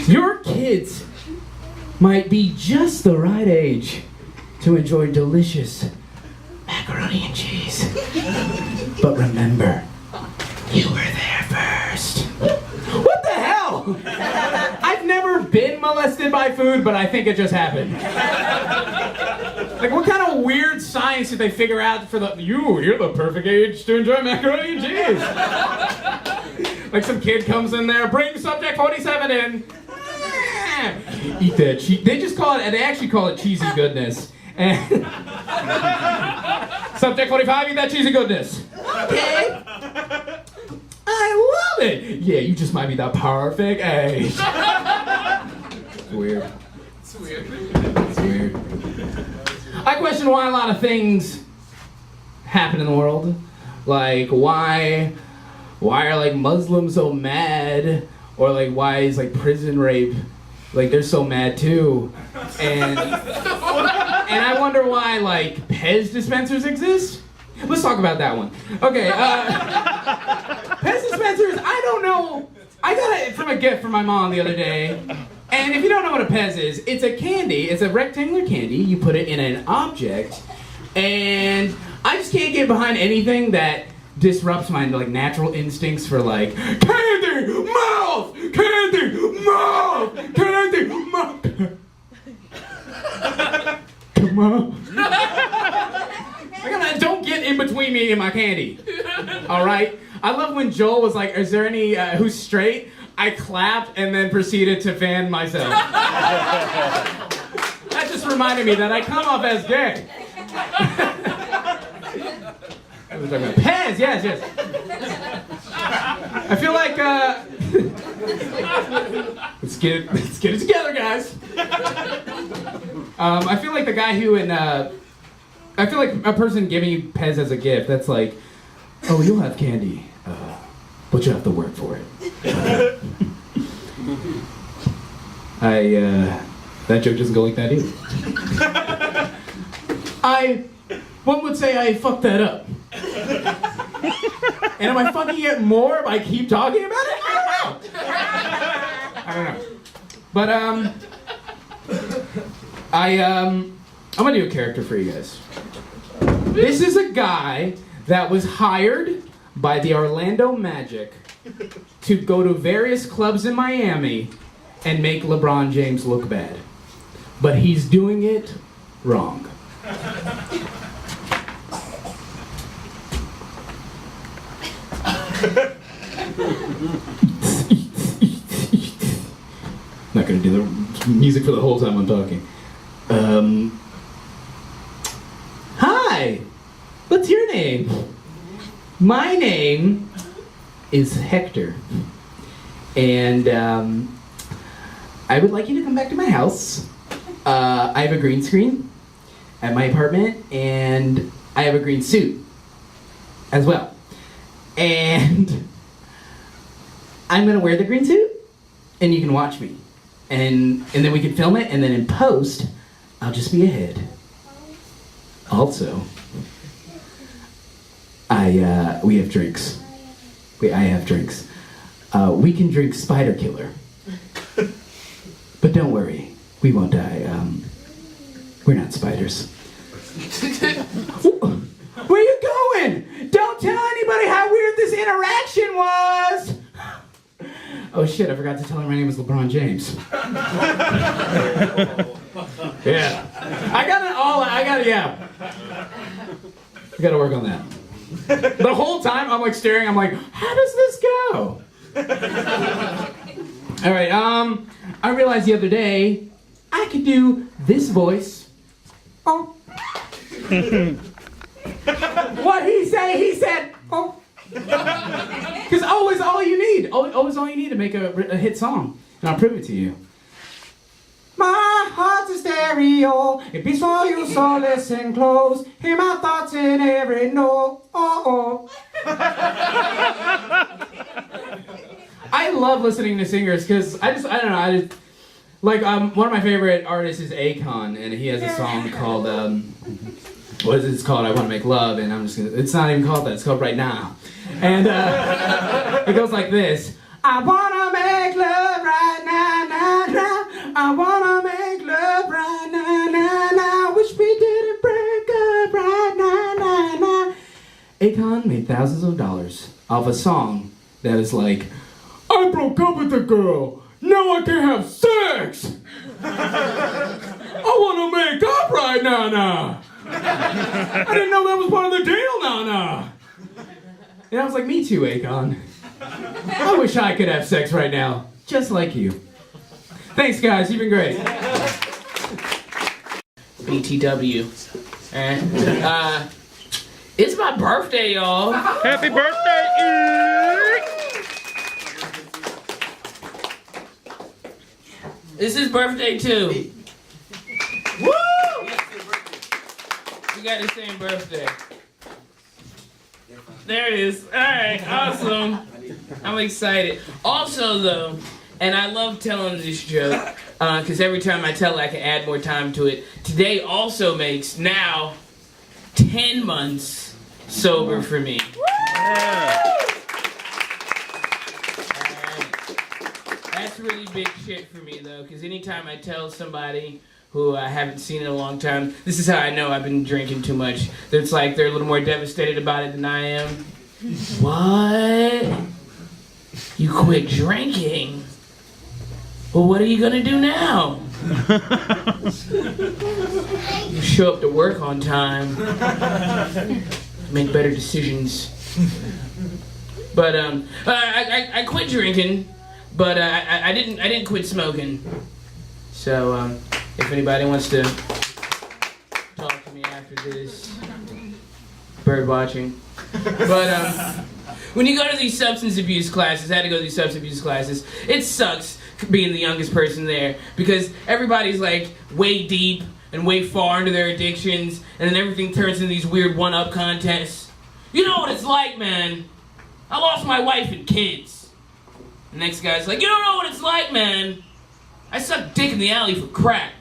[SPEAKER 7] Your kids might be just the right age to enjoy delicious macaroni and cheese. But remember, you were there first. What the hell? I've never been molested by food, but I think it just happened. Like, what kind of weird science did they figure out for you're the perfect age to enjoy macaroni and cheese? Like some kid comes in there, bring subject 47 in. Eat that cheese. They actually call it cheesy goodness. And subject 45, eat that cheesy goodness. Okay. I love it. Yeah, you just might be the perfect age. It's weird. It's weird. I question why a lot of things happen in the world. Like, why are like Muslims so mad? Or like, why is like prison rape, like they're so mad too? And I wonder why like Pez dispensers exist. Let's talk about that one. Okay, Pez dispensers, I don't know. I got it from a gift from my mom the other day. And if you don't know what a Pez is, it's a candy. It's a rectangular candy. You put it in an object. And I just can't get behind anything that disrupts my like natural instincts for like candy, mouth, candy, mouth, candy, mouth. Come on. Don't get in between me and my candy. All right. I love when Joel was like, "Is there any who's straight?" I clapped and then proceeded to fan myself. That just reminded me that I come off as gay. We're talking about Pez, yes. I feel like let's get it together, guys. I feel like the guy who I feel like a person giving you Pez as a gift. That's like, oh, you'll have candy, but you have to work for it. That joke doesn't go like that either. One would say I fucked that up. And am I fucking it more if I keep talking about it? I don't know. But I'm gonna do a character for you guys. This is a guy that was hired by the Orlando Magic to go to various clubs in Miami and make LeBron James look bad. But he's doing it wrong. Not gonna do the music for the whole time I'm talking. Hi! What's your name? My name is Hector. And I would like you to come back to my house. I have a green screen at my apartment, and I have a green suit as well. And I'm gonna wear the green suit, and you can watch me. And then we can film it, and then in post, I'll just be ahead. Also, we have drinks. I have drinks. We can drink Spider Killer. But don't worry, we won't die. We're not spiders. Where you going? Don't tell anybody how weird this interaction was! Oh shit, I forgot to tell her my name is LeBron James. Yeah. I gotta work on that. The whole time I'm like staring, I'm like, how does this go? Alright, I realized the other day I could do this voice. Oh. What he say? He said, oh. Because always all you need to make a hit song. And I'll prove it to you. My heart's a stereo, it beats for you, so listen close. Hear my thoughts in every note. Oh, oh. I love listening to singers because I don't know. Like one of my favorite artists is Akon, and he has a song called what is it? It's called "I Want to Make Love," and I'm just gonna. It's not even called that. It's called "Right Now," and it goes like this: I wanna make love right now, now, now. I wanna make love right now, now, now. Wish we didn't break up right now, now, now. Akon made thousands of dollars off a song that is like, I broke up with a girl. Now I can have sex! I wanna make up right now, now! I didn't know that was part of the deal, now, now! And I was like, me too, Akon. I wish I could have sex right now, just like you. Thanks, guys, you've been great.
[SPEAKER 1] BTW. It's my birthday, y'all.
[SPEAKER 6] Happy birthday,
[SPEAKER 1] It's his birthday, too. Woo! We got the same birthday. There it is. All right, awesome. I'm excited. Also, though, and I love telling this joke, because every time I tell it, I can add more time to it. Today also makes now 10 months sober for me. That's really big shit for me, though, because anytime I tell somebody who I haven't seen in a long time, this is how I know I've been drinking too much. It's like they're a little more devastated about it than I am. What? You quit drinking? Well, what are you gonna do now? You show up to work on time. Make better decisions. But I quit drinking. But I didn't quit smoking. So if anybody wants to talk to me after this, bird watching. But when you go to these substance abuse classes, I had to go to these substance abuse classes. It sucks being the youngest person there because everybody's like way deep and way far into their addictions, and then everything turns into these weird one-up contests. You know what it's like, man. I lost my wife and kids. The next guy's like, you don't know what it's like, man. I sucked dick in the alley for crack.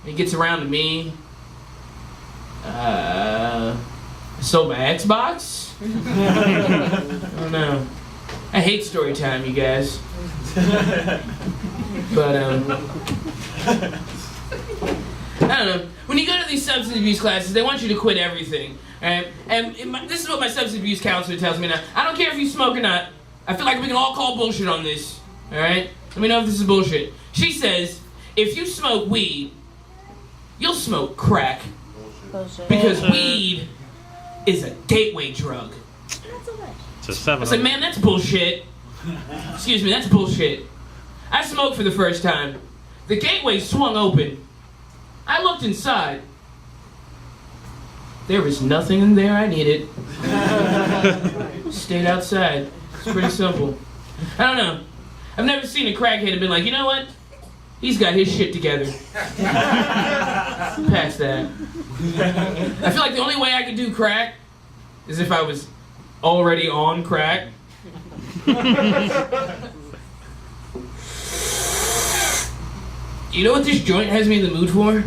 [SPEAKER 1] And he gets around to me. I sold my Xbox? I don't know. I hate story time, you guys. But, I don't know. When you go to these substance abuse classes, they want you to quit everything. Right? And this is what my substance abuse counselor tells me now. I don't care if you smoke or not. I feel like we can all call bullshit on this, alright? Let me know if this is bullshit. She says, if you smoke weed, you'll smoke crack. Bullshit. Because weed is a gateway drug.
[SPEAKER 3] Not so much.
[SPEAKER 6] It's a 7.
[SPEAKER 1] I said, man, that's bullshit. Excuse me, that's bullshit. I smoked for the first time. The gateway swung open. I looked inside. There was nothing in there I needed. Stayed outside. It's pretty simple. I don't know. I've never seen a crackhead and been like, you know what? He's got his shit together. Past that. I feel like the only way I could do crack is if I was already on crack. You know what this joint has me in the mood for?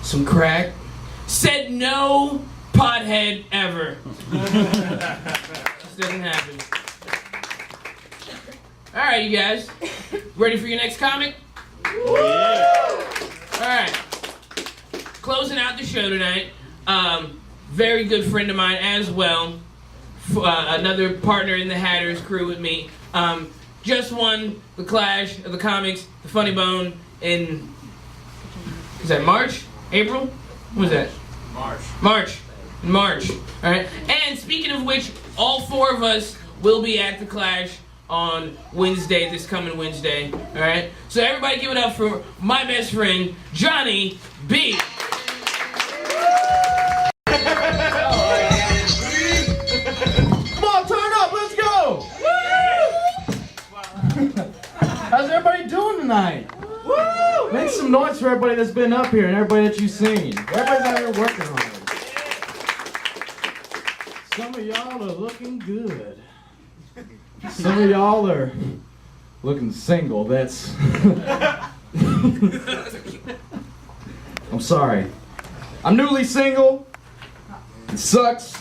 [SPEAKER 1] Some crack. Said no pothead ever. This doesn't happen. Alright, you guys. Ready for your next comic? Alright. Closing out the show tonight. Very good friend of mine as well. Another partner in the Hatters crew with me. Just won the Clash of the Comics, the Funny Bone in... Is that March? April? What was that? March. Alright. And speaking of which, all 4 of us will be at the Clash on Wednesday, this coming Wednesday. Alright? So everybody give it up for my best friend, Johnny B.
[SPEAKER 5] Come on, turn up, let's go! How's everybody doing tonight? Woo! Make some noise for everybody that's been up here and everybody that you've seen. Everybody's out here working hard. Some of y'all are looking good. Some of y'all are
[SPEAKER 7] looking single. That's. I'm sorry. I'm newly single. It sucks.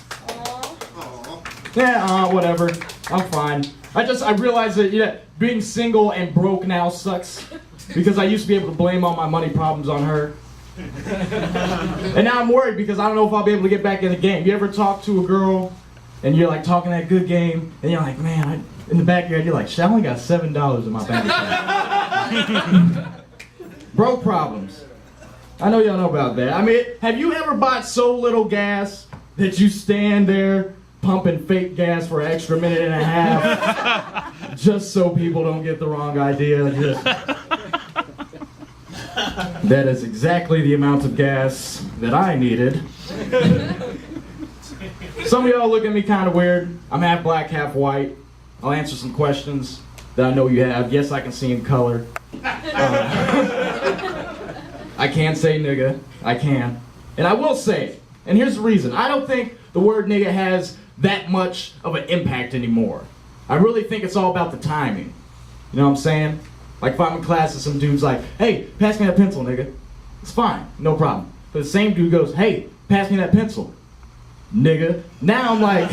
[SPEAKER 7] Yeah, whatever. I'm fine. I realized that being single and broke now sucks because I used to be able to blame all my money problems on her. And now I'm worried because I don't know if I'll be able to get back in the game. You ever talk to a girl and you're like talking that good game and you're like, man, in the back of your head you're like, shit, I only got $7 in my bank account. Broke problems. I know y'all know about that. I mean, have you ever bought so little gas that you stand there pumping fake gas for an extra minute and a half just so people don't get the wrong idea? That is exactly the amount of gas that I needed. Some of y'all look at me kind of weird. I'm half black, half white. I'll answer some questions that I know you have. Yes, I can see in color. I can say nigga. I can. And I will say it. And here's the reason. I don't think the word nigga has that much of an impact anymore. I really think it's all about the timing. You know what I'm saying? Like if I'm in class and some dude's like, hey, pass me that pencil, nigga. It's fine, no problem. But the same dude goes, hey, pass me that pencil, nigga. Now I'm like,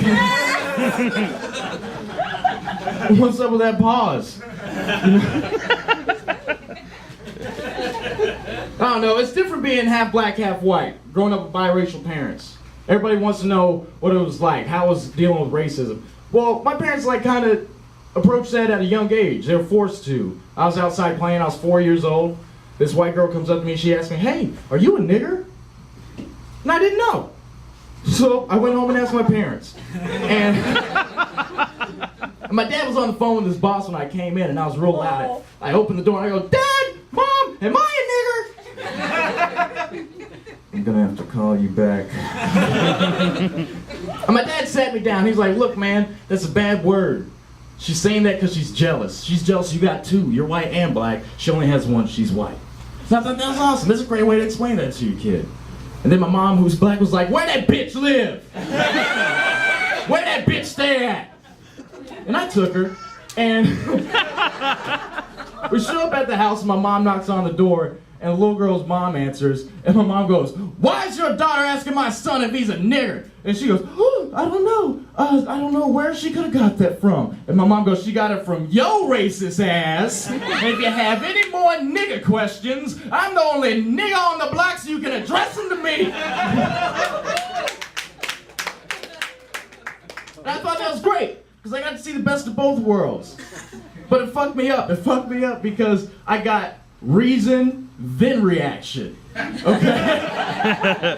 [SPEAKER 7] what's up with that pause? I don't know, it's different being half black, half white, growing up with biracial parents. Everybody wants to know what it was like, how I was dealing with racism. Well, my parents like kind of approached that at a young age. They were forced to. I was outside playing, I was 4 years old. This white girl comes up to me and she asked me, hey, are you a nigger? And I didn't know. So I went home and asked my parents. And my dad was on the phone with his boss when I came in and I was real loud. I opened the door and I go, Dad, Mom, am I a nigger? I'm gonna have to call you back. And my dad sat me down. He's like, look, man, that's a bad word. She's saying that because she's jealous. She's jealous you got two. You're white and black. She only has one. She's white. So I thought that was awesome. That's a great way to explain that to you, kid. And then my mom, who's black, was like, where that bitch live? Where that bitch stay at? And I took her, and we show up at the house, and my mom knocks on the door, and the little girl's mom answers, and my mom goes, why is your daughter asking my son if he's a nigger? And she goes, oh, I don't know. I don't know where she could have got that from. And my mom goes, she got it from yo racist ass. And if you have any more nigger questions, I'm the only nigger on the block so you can address them to me. And I thought that was great, because I got to see the best of both worlds. But it fucked me up. It fucked me up because I got reason, then reaction. Okay?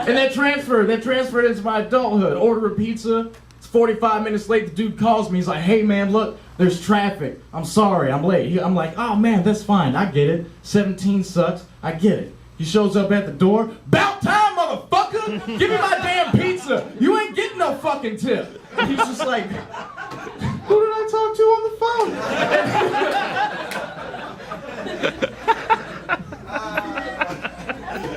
[SPEAKER 7] And that transferred into my adulthood. Order a pizza. It's 45 minutes late. The dude calls me. He's like, hey, man, look, there's traffic. I'm sorry, I'm late. I'm like, oh, man, that's fine. I get it. 17 sucks. I get it. He shows up at the door. About time, motherfucker! Give me my damn pizza. You ain't getting no fucking tip. And he's just like, who did I talk to on the phone?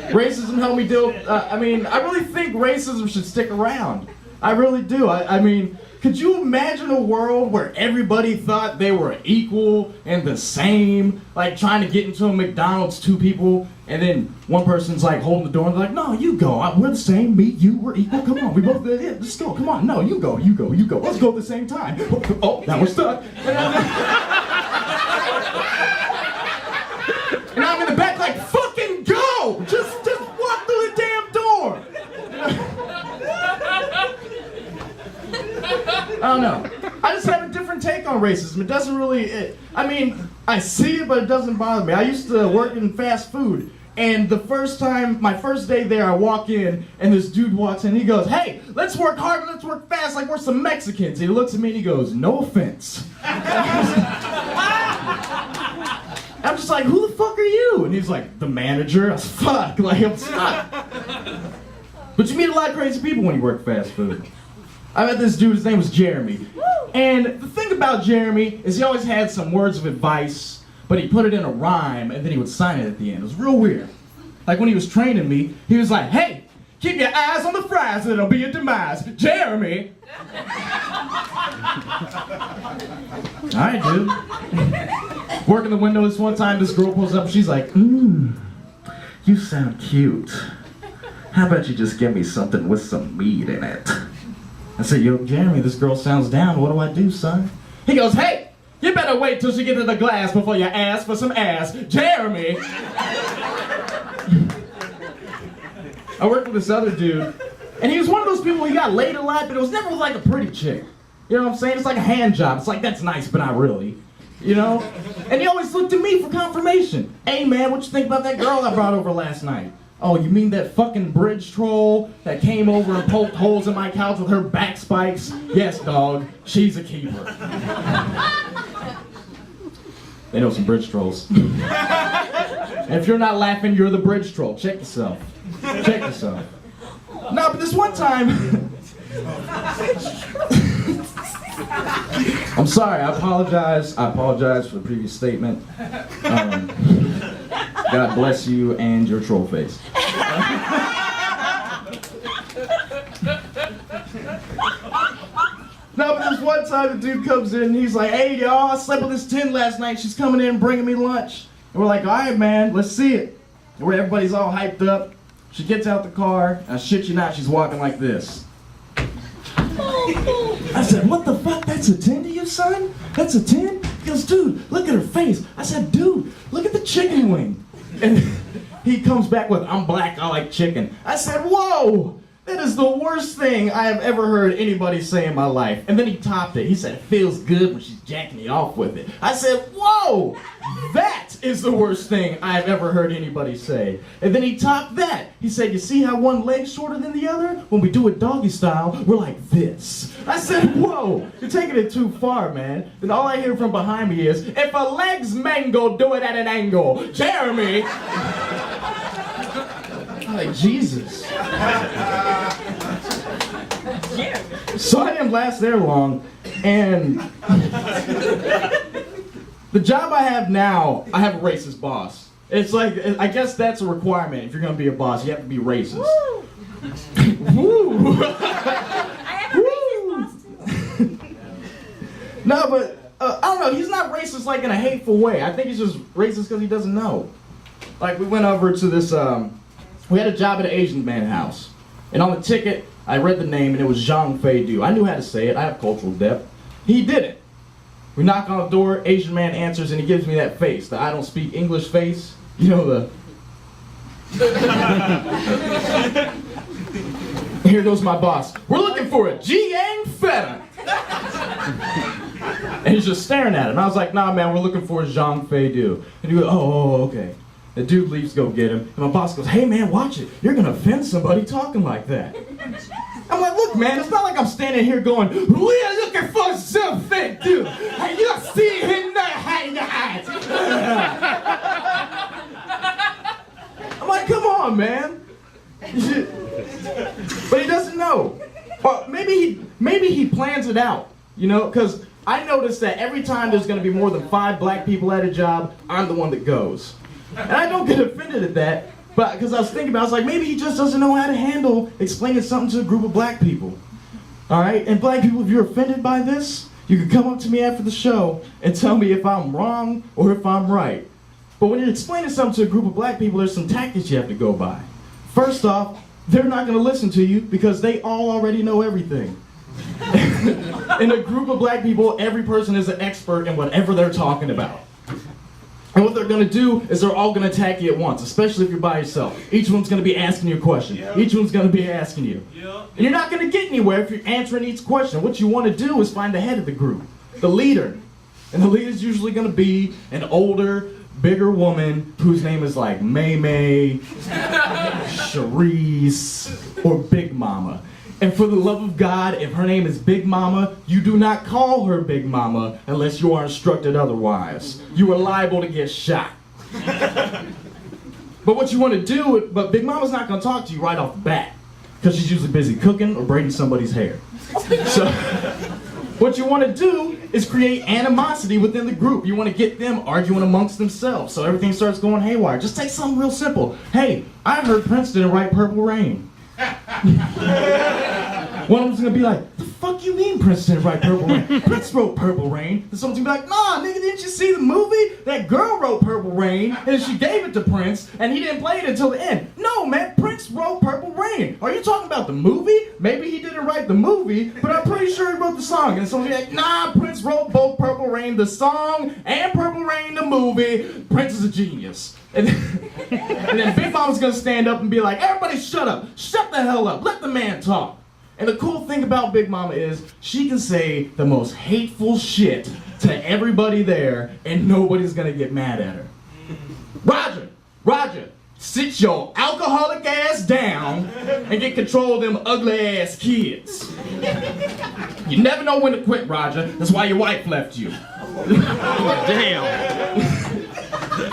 [SPEAKER 7] Racism helped me deal. I really think racism should stick around. I really do. I mean, could you imagine a world where everybody thought they were equal and the same? Like trying to get into a McDonald's, two people, and then one person's like holding the door and they're like, no, you go. We're the same. Me, you, we're equal. Come on, we both did it. Let's go. Come on. No, you go. Let's go at the same time. Oh, now we're stuck. And I'm in the back like, fucking go! Just walk through the damn door! I don't know. I just have a different take on racism. It doesn't really, I see it, but it doesn't bother me. I used to work in fast food, and my first day there, I walk in, and this dude walks in, and he goes, hey, let's work hard, let's work fast, like we're some Mexicans. He looks at me and he goes, no offense. I'm just like, who the fuck are you? And he's like, the manager. I was fuck, like I'm stuck. But you meet a lot of crazy people when you work fast food. I met this dude, his name was Jeremy. And the thing about Jeremy is he always had some words of advice, but he put it in a rhyme and then he would sign it at the end. It was real weird. Like when he was training me, he was like, hey, Keep your eyes on the fries, it'll be your demise. Jeremy! Alright, dude. Working the window this one time, this girl pulls up, she's like, you sound cute. How about you just give me something with some meat in it? I said, yo, Jeremy, this girl sounds down. What do I do, son? He goes, hey, you better wait till she gets to the glass before you ask for some ass. Jeremy! I worked with this other dude, and he was one of those people, he got laid a lot, but it was never like a pretty chick. You know what I'm saying? It's like a hand job. It's like, that's nice, but not really. You know? And he always looked to me for confirmation. Hey, man, what you think about that girl I brought over last night? Oh, you mean that fucking bridge troll that came over and poked holes in my couch with her back spikes? Yes, dog. She's a keeper. They know some bridge trolls. And if you're not laughing, you're the bridge troll. Check yourself. Check yourself. No, but this one time... I'm sorry, I apologize. I apologize for the previous statement. God bless you and your troll face. No, but this one time the dude comes in and he's like, hey, y'all, I slept with this 10 last night. She's coming in and bringing me lunch. And we're like, all right, man, let's see it. And where everybody's all hyped up. She gets out the car, and I shit you not, she's walking like this. I said, what the fuck? That's a 10 to you, son? That's a 10? He goes, dude, look at her face. I said, dude, look at the chicken wing. And he comes back with, I'm black, I like chicken. I said, whoa, that is the worst thing I have ever heard anybody say in my life. And then he topped it. He said, it feels good when she's jacking me off with it. I said, whoa, that is the worst thing I have ever heard anybody say. And then he topped that. He said, you see how one leg's shorter than the other? When we do it doggy style, we're like this. I said, whoa, you're taking it too far, man. Then all I hear from behind me is, if a leg's mango, do it at an angle. Jeremy! I'm like, Jesus. So I didn't last there long, and the job I have now, I have a racist boss. It's like, I guess that's a requirement. If you're gonna be a boss, you have to be racist.
[SPEAKER 3] Woo!
[SPEAKER 7] Woo!
[SPEAKER 3] I have a racist boss too.
[SPEAKER 7] No, but I don't know. He's not racist like in a hateful way. I think he's just racist because he doesn't know. Like we went over to this. We had a job at an Asian man house, and on the ticket I read the name and it was Zhang Fei Du. I knew how to say it. I have cultural depth. He didn't. We knock on the door. Asian man answers and he gives me that face, the I don't speak English face. You know the. Here goes my boss. We're looking for a Jiang Feta. And he's just staring at him. I was like, nah, man, we're looking for a Zhang Fei Du. And he goes, oh, okay. The dude leaves to go get him. And my boss goes, hey, man, watch it. You're going to offend somebody talking like that. I'm like, look, man, it's not like I'm standing here going, we are looking for Zhang Fei Du. And you see him there. I'm like, come on, man. But he doesn't know. Or maybe he plans it out, you know, because I noticed that every time there's going to be more than 5 black people at a job, I'm the one that goes. And I don't get offended at that, but because I was thinking about it, I was like, maybe he just doesn't know how to handle explaining something to a group of black people. All right? And black people, if you're offended by this, you can come up to me after the show and tell me if I'm wrong or if I'm right. But when you're explaining something to a group of black people, there's some tactics you have to go by. First off, they're not going to listen to you because they all already know everything. In a group of black people, every person is an expert in whatever they're talking about. And what they're going to do is they're all going to attack you at once, especially if you're by yourself. Each one's going to be asking you a question. Each one's going to be asking you. And you're not going to get anywhere if you're answering each question. What you want to do is find the head of the group, the leader. And the leader's usually going to be an older, bigger woman whose name is like May May, Charisse, or Big Mama. And for the love of God, if her name is Big Mama, you do not call her Big Mama unless you are instructed otherwise. You are liable to get shot. But what you want to do, but Big Mama's not going to talk to you right off the bat because she's usually busy cooking or braiding somebody's hair. So what you want to do is create animosity within the group. You want to get them arguing amongst themselves so everything starts going haywire. Just take something real simple. Hey, I heard Princeton write Purple Rain.
[SPEAKER 5] One of them's gonna be like, the fuck you mean Prince didn't write Purple Rain? Prince wrote Purple Rain. And someone's gonna be like, nah, nigga, didn't you see the movie? That girl wrote Purple Rain, and she gave it to Prince, and he didn't play it until the end. No, man, Prince wrote Purple Rain. Are you talking about the movie? Maybe he didn't write the movie, but I'm pretty sure he wrote the song. And someone's gonna be like, nah, Prince wrote both Purple Rain, the song, and Purple Rain, the movie. Prince is a genius. And then Big Mama's gonna stand up and be like, everybody shut up. Shut the hell up. Let the man talk. And the cool thing about Big Mama is she can say the most hateful shit to everybody there and nobody's gonna get mad at her. Roger, sit your alcoholic ass down and get control of them ugly ass kids. You never know when to quit, Roger. That's why your wife left you.
[SPEAKER 2] Damn.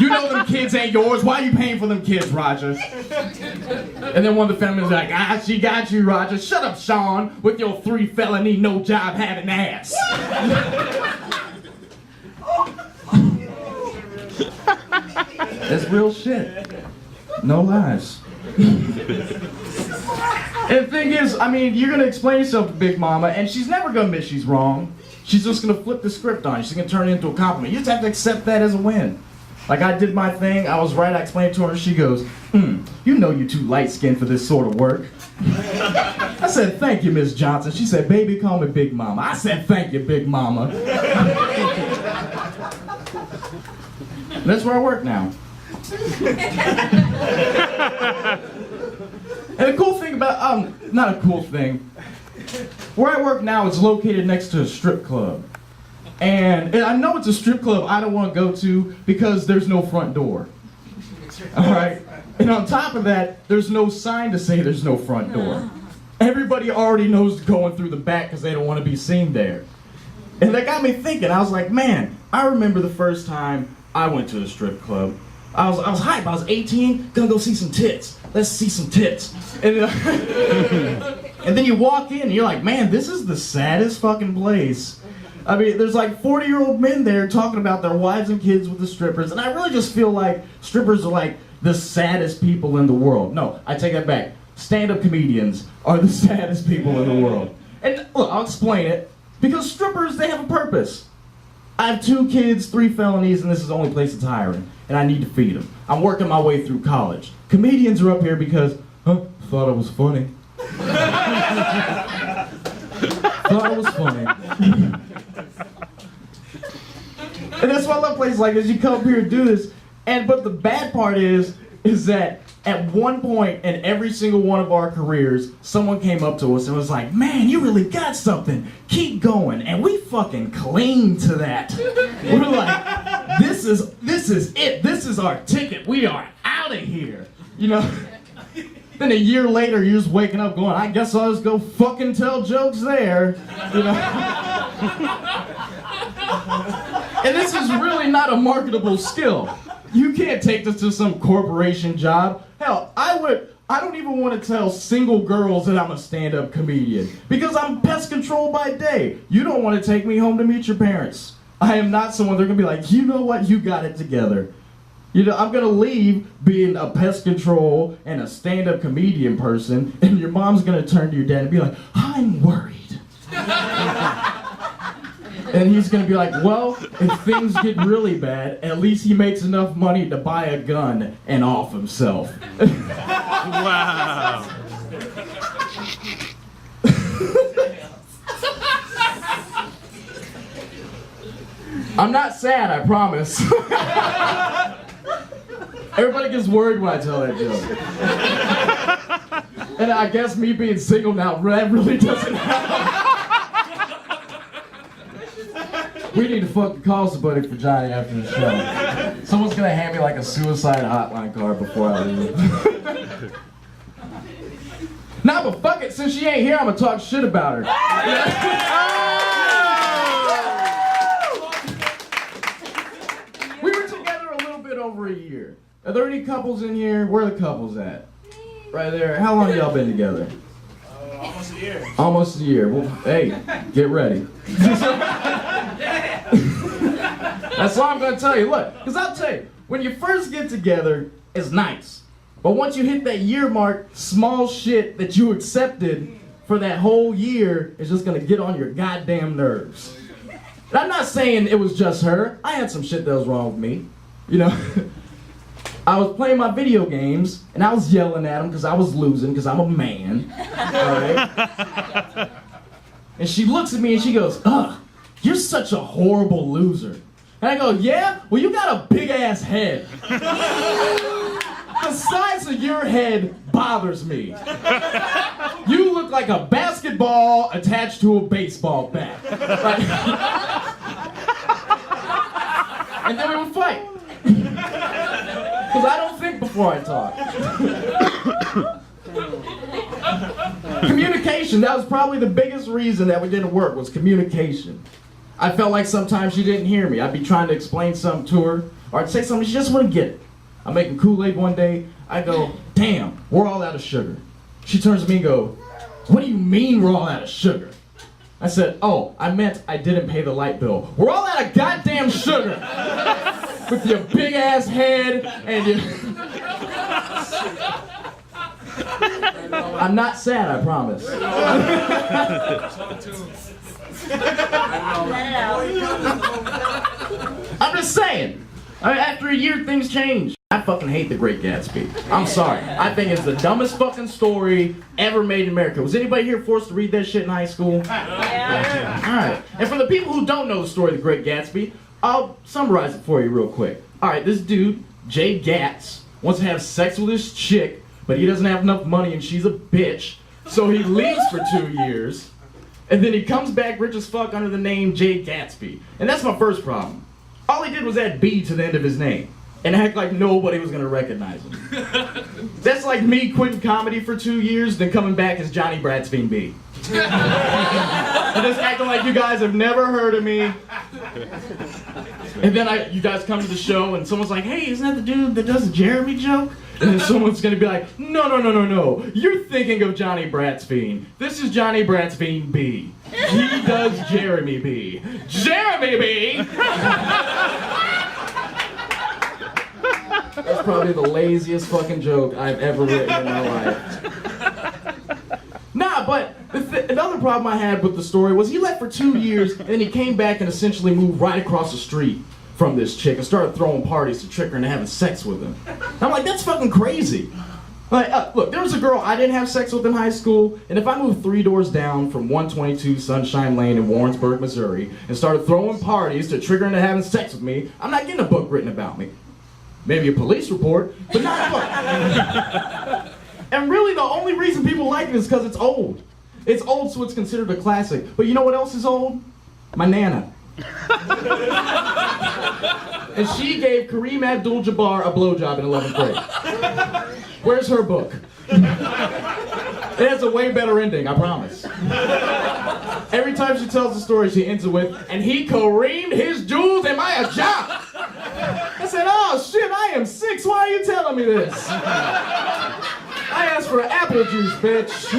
[SPEAKER 5] You know them kids ain't yours. Why are you paying for them kids, Roger? And then one of the families like, she got you, Roger. Shut up, Sean, with your 3 felony, no job having ass. That's real shit. No lies. And the thing is, I mean, you're gonna explain yourself to Big Mama, and she's never gonna admit she's wrong. She's just gonna flip the script on you. She's gonna turn it into a compliment. You just have to accept that as a win. Like, I did my thing, I was right, I explained to her, she goes, you know you're too light-skinned for this sort of work. I said, thank you, Miss Johnson. She said, baby, call me Big Mama. I said, thank you, Big Mama. That's where I work now. And the cool thing about, not a cool thing, where I work now is located next to a strip club. And I know it's a strip club I don't want to go to because there's no front door. Alright? And on top of that, there's no sign to say there's no front door. Everybody already knows going through the back because they don't want to be seen there. And that got me thinking. I was like, man, I remember the first time I went to the strip club. I was hype. I was 18, gonna go see some tits. Let's see some tits. And, and then you walk in and you're like, man, this is the saddest fucking place. I mean, there's like 40-year-old men there talking about their wives and kids with the strippers, and I really just feel like strippers are like the saddest people in the world. No, I take that back. Stand-up comedians are the saddest people in the world. And look, I'll explain it. Because strippers, they have a purpose. I have 2 kids, 3 felonies, and this is the only place it's hiring. And I need to feed them. I'm working my way through college. Comedians are up here because, thought it was funny. Thought it was funny. And that's why I love places like this. You come up here and do this. But the bad part is that at one point in every single one of our careers, someone came up to us and was like, man, you really got something. Keep going. And we fucking cling to that. We're like, this is it. This is our ticket. We are out of here. You know? Then a year later, you're just waking up going, I guess I'll just go fucking tell jokes there. You know? And this is really not a marketable skill. You can't take this to some corporation job. Hell, I don't even want to tell single girls that I'm a stand-up comedian because I'm pest control by day. You don't want to take me home to meet your parents. I am not someone they're going to be like, you know what, you got it together. You know, I'm going to leave being a pest control and a stand-up comedian person, and your mom's going to turn to your dad and be like, I'm worried. And he's gonna be like, well, if things get really bad, at least he makes enough money to buy a gun and off himself.
[SPEAKER 2] Wow.
[SPEAKER 5] I'm not sad, I promise. Everybody gets worried when I tell that joke. And I guess me being single now, that really doesn't help. We need to fucking call somebody for Johnny after the show. Someone's gonna hand me like a suicide hotline card before I leave. Nah, but fuck it, since she ain't here, I'm gonna talk shit about her. We were together a little bit over a year. Are there any couples in here? Where are the couples at? Right there. How long y'all been together?
[SPEAKER 6] Almost a year.
[SPEAKER 5] Almost a year. Well, hey, get ready. That's all I'm gonna tell you. Look, because I'll tell you, when you first get together, it's nice. But once you hit that year mark, small shit that you accepted for that whole year is just gonna get on your goddamn nerves. And I'm not saying it was just her. I had some shit that was wrong with me. You know, I was playing my video games and I was yelling at them because I was losing because I'm a man. Alright? And she looks at me and she goes, ugh, you're such a horrible loser. And I go, yeah? Well, you got a big ass head. The size of your head bothers me. You look like a basketball attached to a baseball bat. And then we would fight. Because I don't think before I talk. Communication, that was probably the biggest reason that we didn't work, was communication. I felt like sometimes she didn't hear me. I'd be trying to explain something to her, or I'd say something, she just wouldn't get it. I'm making Kool-Aid one day, I go, damn, we're all out of sugar. She turns to me and goes, what do you mean we're all out of sugar? I said, oh, I meant I didn't pay the light bill. We're all out of goddamn sugar! With your big ass head and your... I'm not sad, I promise. I'm just saying. After a year, things change. I fucking hate The Great Gatsby. I'm sorry. I think it's the dumbest fucking story ever made in America. Was anybody here forced to read that shit in high school? Yeah. Alright. And for the people who don't know the story of The Great Gatsby, I'll summarize it for you real quick. Alright, this dude, Jay Gatz, wants to have sex with this chick, but he doesn't have enough money and she's a bitch. So he leaves for 2 years, and then he comes back rich as fuck under the name Jay Gatsby. And that's my first problem. All he did was add B to the end of his name and act like nobody was gonna recognize him. That's like me quitting comedy for 2 years, then coming back as Johnny Bratsfield B. And just acting like you guys have never heard of me. And then you guys come to the show and someone's like, hey, isn't that the dude that does the Jeremy joke? And then someone's gonna be like, no, you're thinking of Johnny Bratsfield. This is Johnny Bratsfield B. He does Jeremy B. Jeremy B! That's probably the laziest fucking joke I've ever written in my life. Nah, but another problem I had with the story was he left for 2 years and then he came back and essentially moved right across the street from this chick and started throwing parties to trick her into having sex with him. And I'm like, that's fucking crazy. Like, look, there was a girl I didn't have sex with in high school, and if I moved 3 doors down from 122 Sunshine Lane in Warrensburg, Missouri, and started throwing parties to trick her into having sex with me, I'm not getting a book written about me. Maybe a police report, but not a book. And really, the only reason people like it is because it's old. It's old, so it's considered a classic. But you know what else is old? My Nana. And she gave Kareem Abdul-Jabbar a blowjob in 11th grade. Where's her book? It has a way better ending, I promise. Every time she tells the story, she ends it with, and he Kareemed his jewels in my job. I said, oh shit, I am 6, why are you telling me this? I asked for apple juice, bitch.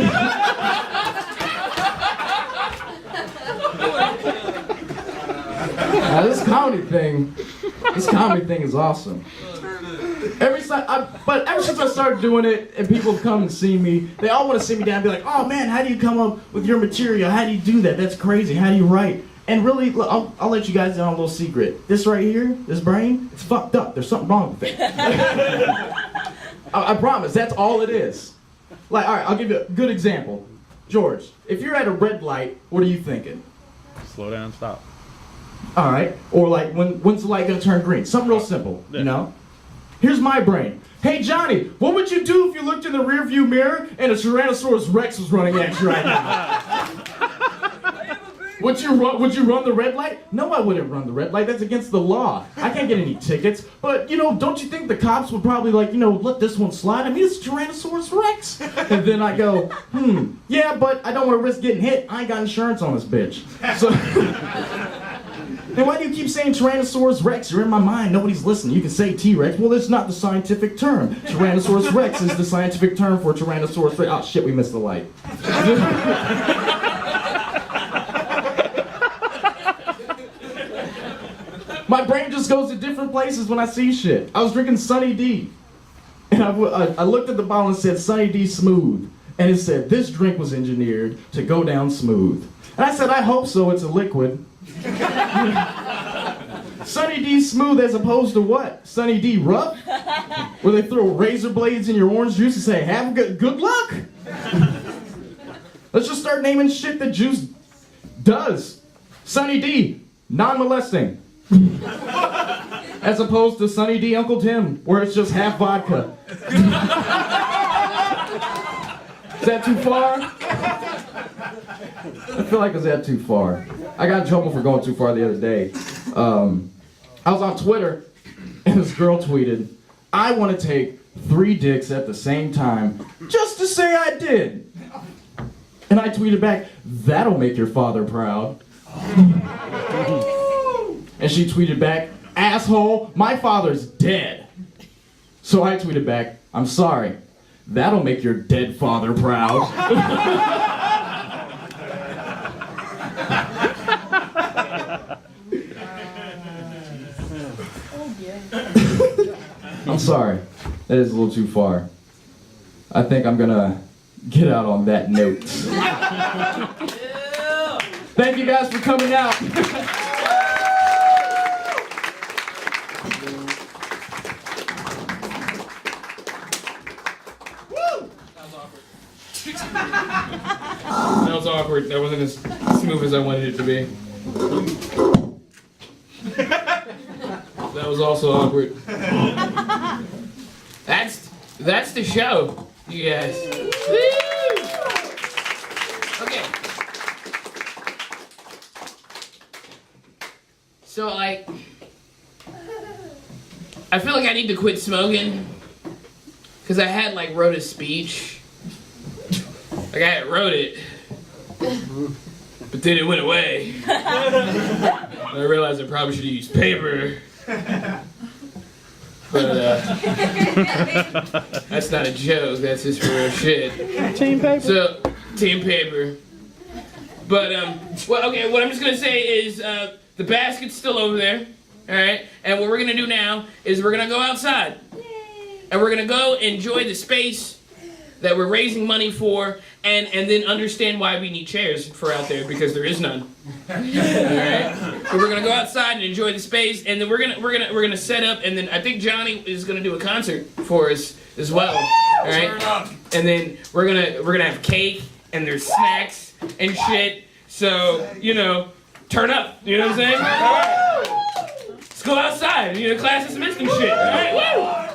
[SPEAKER 5] Now, this comedy thing is awesome. Ever since I started doing it and people have come and seen me, they all want to sit me down and be like, oh man, how do you come up with your material? How do you do that? That's crazy. How do you write? And really, look, I'll let you guys in on a little secret. This right here, this brain, it's fucked up. There's something wrong with it. I promise, that's all it is. Like, all right, I'll give you a good example. George, if you're at a red light, what are you thinking?
[SPEAKER 6] Slow down, stop.
[SPEAKER 5] All right, or like, when's the light gonna turn green? Something real simple, you know? Here's my brain. Hey Johnny, what would you do if you looked in the rearview mirror and a Tyrannosaurus Rex was running at you right now? Would you run the red light? No, I wouldn't run the red light. That's against the law. I can't get any tickets. But, don't you think the cops would probably, let this one slide? I mean, it's Tyrannosaurus Rex. And then I go, yeah, but I don't want to risk getting hit. I ain't got insurance on this bitch. So, then why do you keep saying Tyrannosaurus Rex? You're in my mind. Nobody's listening. You can say T-Rex. Well, that's not the scientific term. Tyrannosaurus Rex is the scientific term for Tyrannosaurus Rex. Oh, shit, we missed the light. My brain just goes to different places when I see shit. I was drinking Sunny D. And I looked at the bottle and said, Sunny D Smooth. And it said, this drink was engineered to go down smooth. And I said, I hope so, it's a liquid. Sunny D Smooth as opposed to what? Sunny D Rough? Where they throw razor blades in your orange juice and say, have good luck? Let's just start naming shit that juice does. Sunny D, non-molesting. As opposed to Sunny D Uncle Tim, where it's just half vodka. Is that too far? I feel like it's that too far. I got in trouble for going too far the other day. I was on Twitter, and this girl tweeted, I want to take 3 dicks at the same time, just to say I did. And I tweeted back, that'll make your father proud. And she tweeted back, asshole, my father's dead. So I tweeted back, I'm sorry, that'll make your dead father proud. I'm sorry, that is a little too far. I think I'm gonna get out on that note. Thank you guys for coming out.
[SPEAKER 1] That was awkward. That wasn't as smooth as I wanted it to be. That was also awkward. That's the show, you guys. Woo! Okay. So like, I feel like I need to quit smoking because I wrote a speech. Like I wrote it, but then it went away. And I realized I probably should have used paper. But that's not a joke, that's just for real shit.
[SPEAKER 2] Team paper.
[SPEAKER 1] So, team paper. But, well, okay, what I'm just gonna say is, the basket's still over there, alright? And what we're gonna do now is we're gonna go outside. And we're gonna go enjoy the space that we're raising money for, and then understand why we need chairs for out there, because there is none. Alright? So we're gonna go outside and enjoy the space, and then we're gonna set up, and then I think Johnny is gonna do a concert for us as well. Alright? And then we're gonna have cake and there's snacks and shit. So, you know, turn up. You know what I'm saying? Alright. Let's go outside, class is dismissed and shit. Alright, woo!